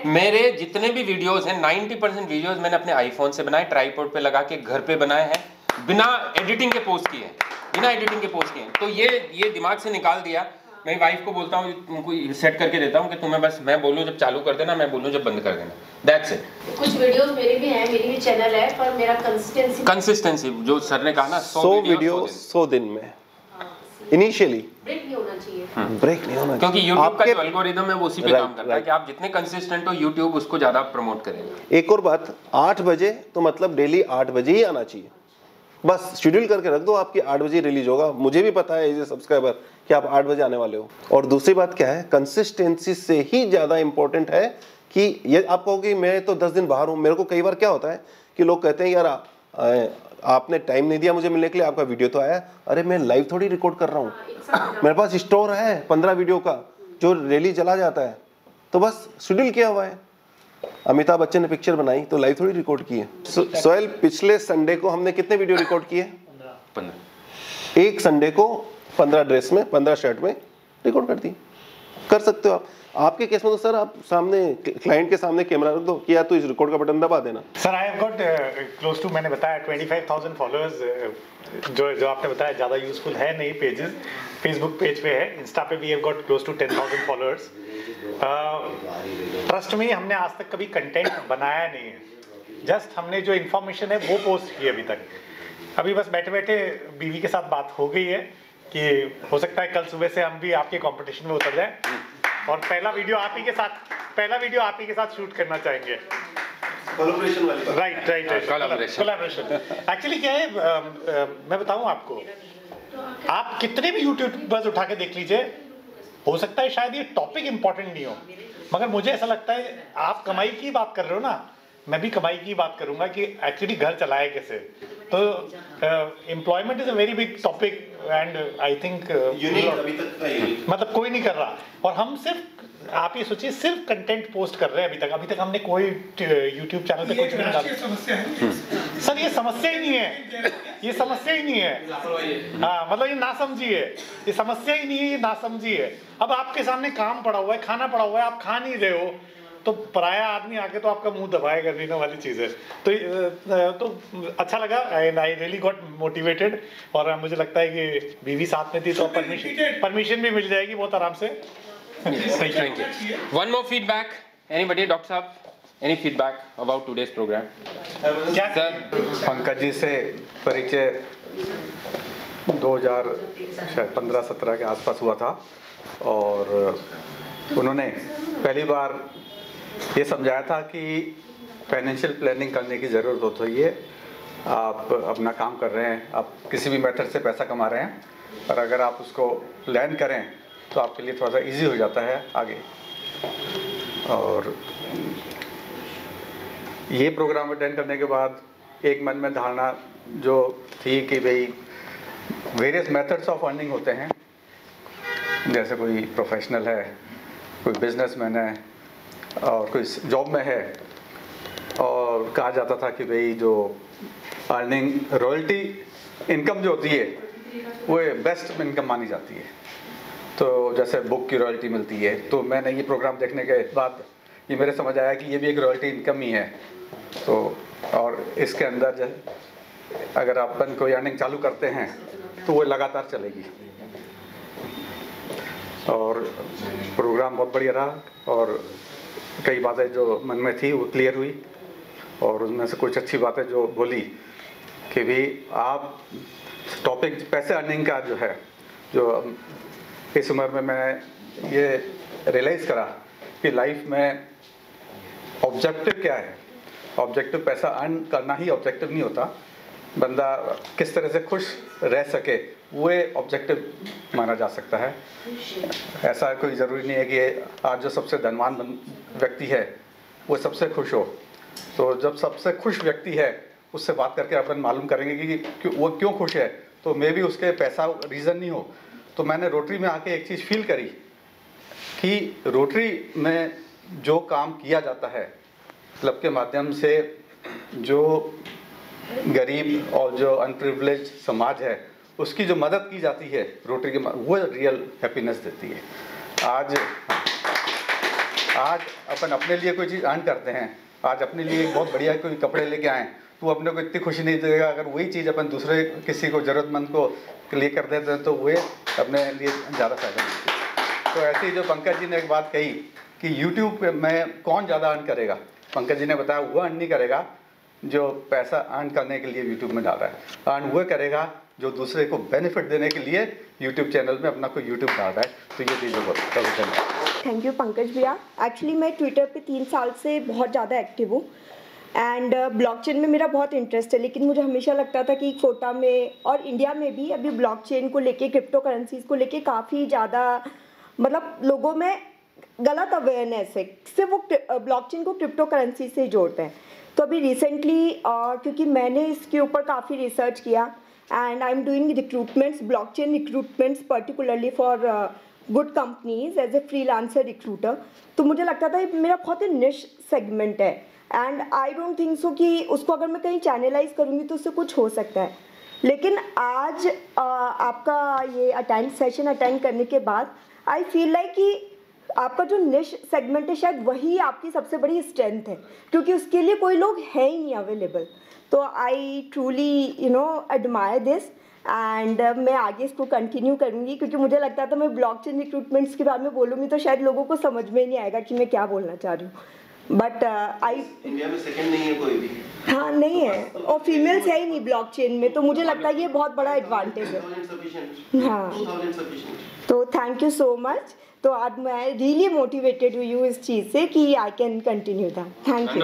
मेरे जितने भी वीडियोस हैं 90% वीडियोस मैंने अपने आईफोन से बनाए, ट्राइपॉड पे लगा के घर पे बनाए हैं, बिना एडिटिंग के पोस्ट किए हैं, बिना एडिटिंग के पोस्ट किए। तो ये दिमाग से निकाल दिया। मैं वाइफ को बोलता हूँ, उनको सेट करके देता हूँ कि तुम्हें बस मैं बोलूँ जब चालू कर देना, मैं बोलूँ जब बंद कर देना, दैट्स इट। कुछ वीडियोस मेरे भी हैं, मेरी भी चैनल है, पर मेरा कंसिस्टेंसी जो सर ने कहा ना 100 वीडियो 100 दिन में इनिशियली ब्रेक नहीं होना चाहिए। ब्रेक नहीं होना, क्योंकि YouTube का जो एल्गोरिदम है वो उसी पे काम करता है कि आप जितने कंसिस्टेंट हो YouTube उसको ज्यादा प्रमोट करेगा। एक और बात, 8 बजे तो मतलब डेली 8 बजे ही आना चाहिए, बस शेड्यूल करके रख दो, आपकी 8 बजे रिलीज होगा। मुझे भी पता है एज ए सब्सक्राइबर कि आप 8 बजे आने वाले हो। और दूसरी बात क्या है, कंसिस्टेंसी से ही ज़्यादा इंपॉर्टेंट है कि ये आप कहोगे मैं तो 10 दिन बाहर हूँ। मेरे को कई बार क्या होता है कि लोग कहते हैं यार आपने टाइम नहीं दिया मुझे मिलने के लिए, आपका वीडियो तो आया। अरे मैं लाइव थोड़ी रिकॉर्ड कर रहा हूँ, मेरे पास स्टोर है 15 वीडियो का जो डेली चला जाता है, तो बस शेड्यूल किया हुआ है। अमिताभ बच्चन ने पिक्चर बनाई तो लाइव थोड़ी रिकॉर्ड की है। सोहेल, पिछले संडे को हमने कितने वीडियो रिकॉर्ड किए? 15। एक संडे को 15 ड्रेस में 15 शर्ट में रिकॉर्ड कर दी। कर सकते हो आप। आपके केस में तो सर आप सामने क्लाइंट के सामने कैमरा रख दो कि यार तू इस रिकॉर्ड का बटन दबा देना। Sir I have got close to, मैंने बताया 25,000 फॉलोअर्स, जो आपने बताया ज़्यादा यूजफुल है नहीं पेजेस। फेसबुक पेज पे है, इंस्टा पे भी have got close to 10,000 followers. Trust में हमने आज तक कभी कंटेंट बनाया नहीं है, जस्ट हमने जो इन्फॉर्मेशन है वो पोस्ट की अभी तक। अभी बस बैठे बैठे बीवी के साथ बात हो गई है कि हो सकता है कल सुबह से हम भी आपके कंपटीशन में उतर जाए और पहला वीडियो आप ही के साथ शूट करना चाहेंगे। कोलैबोरेशन वाली बात। Right collaboration. एक्चुअली क्या है, मैं बताऊं आपको, आप कितने भी यूट्यूबर्स उठा के देख लीजिए, हो सकता है शायद ये टॉपिक इंपॉर्टेंट नहीं हो, मगर मुझे ऐसा लगता है आप कमाई की बात कर रहे हो ना, मैं भी कमाई की बात करूंगा कि एक्चुअली घर चलाए कैसे। तो employment is a very big topic and I think अभी तक मतलब कोई नहीं कर रहा, और हम सिर्फ आप ये सोचिए सिर्फ कंटेंट पोस्ट कर रहे हैं अभी तक हमने कोई YouTube चैनल पे कुछ भी नहीं डाला। समस्या है सर ये समस्या ही नहीं है, ये समस्या ही नहीं है। हाँ मतलब ये नासमझी है, ये समस्या ही नहीं है, ये नासमझी है। अब आपके सामने काम पड़ा हुआ है, खाना पड़ा हुआ है, आप खा नहीं रहे हो तो पराया आदमी आके तो आपका मुंह दबाएगा नहीं ना वाली चीज़ है। तो अच्छा लगा and I really got motivated. और मुझे लगता है कि बीवी साथ में थी तो परमिशन भी मिल जाएगी बहुत आराम से। Thank you. One more feedback. Anybody, Dr. Saab? Any feedback about today's program? क्या Sir, पंकज जी से परिचय 2015-17 के आसपास हुआ था और उन्होंने पहली बार ये समझाया था कि फाइनेंशियल प्लानिंग करने की ज़रूरत होती है। आप अपना काम कर रहे हैं, आप किसी भी मेथड से पैसा कमा रहे हैं, और अगर आप उसको प्लान करें तो आपके लिए थोड़ा सा इजी हो जाता है आगे। और ये प्रोग्राम अटेंड करने के बाद एक मन में धारणा जो थी कि भाई वेरियस मेथड्स ऑफ अर्निंग होते हैं, जैसे कोई प्रोफेशनल है, कोई बिजनेसमैन है और कोई जॉब में है, और कहा जाता था कि भाई जो अर्निंग रॉयल्टी इनकम जो होती है वो बेस्ट इनकम मानी जाती है। तो जैसे बुक की रॉयल्टी मिलती है, तो मैंने ये प्रोग्राम देखने के बाद ये मेरे समझ आया कि ये भी एक रॉयल्टी इनकम ही है। तो और इसके अंदर अगर अपन कोई अर्निंग चालू करते हैं तो वो लगातार चलेगी। और प्रोग्राम बहुत बढ़िया रहा और कई बातें जो मन में थी वो क्लियर हुई, और उसमें से कुछ अच्छी बातें जो बोली कि भी आप टॉपिक पैसे अर्निंग का जो है, जो इस उम्र में मैं ये रियलाइज़ करा कि लाइफ में ऑब्जेक्टिव क्या है। ऑब्जेक्टिव पैसा अर्न करना ही ऑब्जेक्टिव नहीं होता, बंदा किस तरह से खुश रह सके वो ऑब्जेक्टिव माना जा सकता है। ऐसा कोई ज़रूरी नहीं है कि आज जो सबसे धनवान व्यक्ति है वो सबसे खुश हो। तो जब सबसे खुश व्यक्ति है उससे बात करके अपन मालूम करेंगे कि वो क्यों खुश है, तो मे भी उसके पैसा रीज़न नहीं हो। तो मैंने रोटरी में आके एक चीज़ फील करी कि रोटरी में जो काम किया जाता है क्लब के माध्यम से, जो गरीब और जो अनप्रिविलेज समाज है उसकी जो मदद की जाती है रोटरी के, वो रियल हैप्पीनेस देती है। आज अपन अपने लिए कोई चीज़ अर्न करते हैं, आज अपने लिए बहुत बढ़िया कोई कपड़े लेके आएँ तो अपने को इतनी खुशी नहीं देगा। अगर वही चीज़ अपन दूसरे किसी को ज़रूरतमंद को लिए कर देते हैं तो वे अपने लिए ज़्यादा फायदा मिलती है। तो ऐसे ही जो पंकज जी ने एक बात कही कि YouTube में कौन ज़्यादा अर्न करेगा, पंकज जी ने बताया वो अर्न नहीं करेगा जो पैसा अर्न करने के लिए YouTube में डाल रहा है, अर्न वो करेगा जो दूसरे को बेनिफिट देने के लिए YouTube चैनल में अपना कोई YouTube डाल रहा है। तो ये चीज़ बहुत धन्यवाद। थैंक यू पंकज भैया। एक्चुअली मैं ट्विटर पे 3 साल से बहुत ज़्यादा एक्टिव हूँ एंड ब्लॉकचेन में मेरा बहुत इंटरेस्ट है, लेकिन मुझे हमेशा लगता था कि कोटा में और इंडिया में भी अभी ब्लॉकचेन को लेके, क्रिप्टो करेंसीज को लेके काफ़ी ज़्यादा मतलब लोगों में गलत अवेयरनेस है, सिर्फ वो ब्लॉकचेन को क्रिप्टो करेंसी से जोड़ते हैं। तो अभी रिसेंटली क्योंकि मैंने इसके ऊपर काफ़ी रिसर्च किया and I am doing recruitments, blockchain recruitments particularly for good companies as a freelancer recruiter. तो मुझे लगता था मेरा बहुत ही निश सेगमेंट है and I don't think so कि उसको अगर मैं कहीं चैनलाइज करूँगी तो उससे कुछ हो सकता है। लेकिन आज आपका ये सेशन अटेंड करने के बाद आई फील लाइक कि आपका जो निश सेगमेंट है शायद वही आपकी सबसे बड़ी स्ट्रेंथ है, क्योंकि उसके लिए कोई लोग है ही नहीं अवेलेबल। तो I truly admire this and मैं आगे इसको कंटिन्यू करूँगी, क्योंकि मुझे लगता था मैं ब्लॉकचेन रिक्रूटमेंट्स के बारे में बोलूँगी तो शायद लोगों को समझ में नहीं आएगा कि मैं क्या बोलना चाह रही हूँ। बट इंडिया में सेकंड नहीं है कोई भी। हाँ नहीं है, और फीमेल्स है ही नहीं ब्लॉकचेन में, तो मुझे लगता है ये बहुत बड़ा एडवांटेज है। हाँ, तो थैंक यू सो मच। तो आज मैं रियली मोटिवेटेड हुई हूँ इस चीज़ से कि I can continue that. Thank you.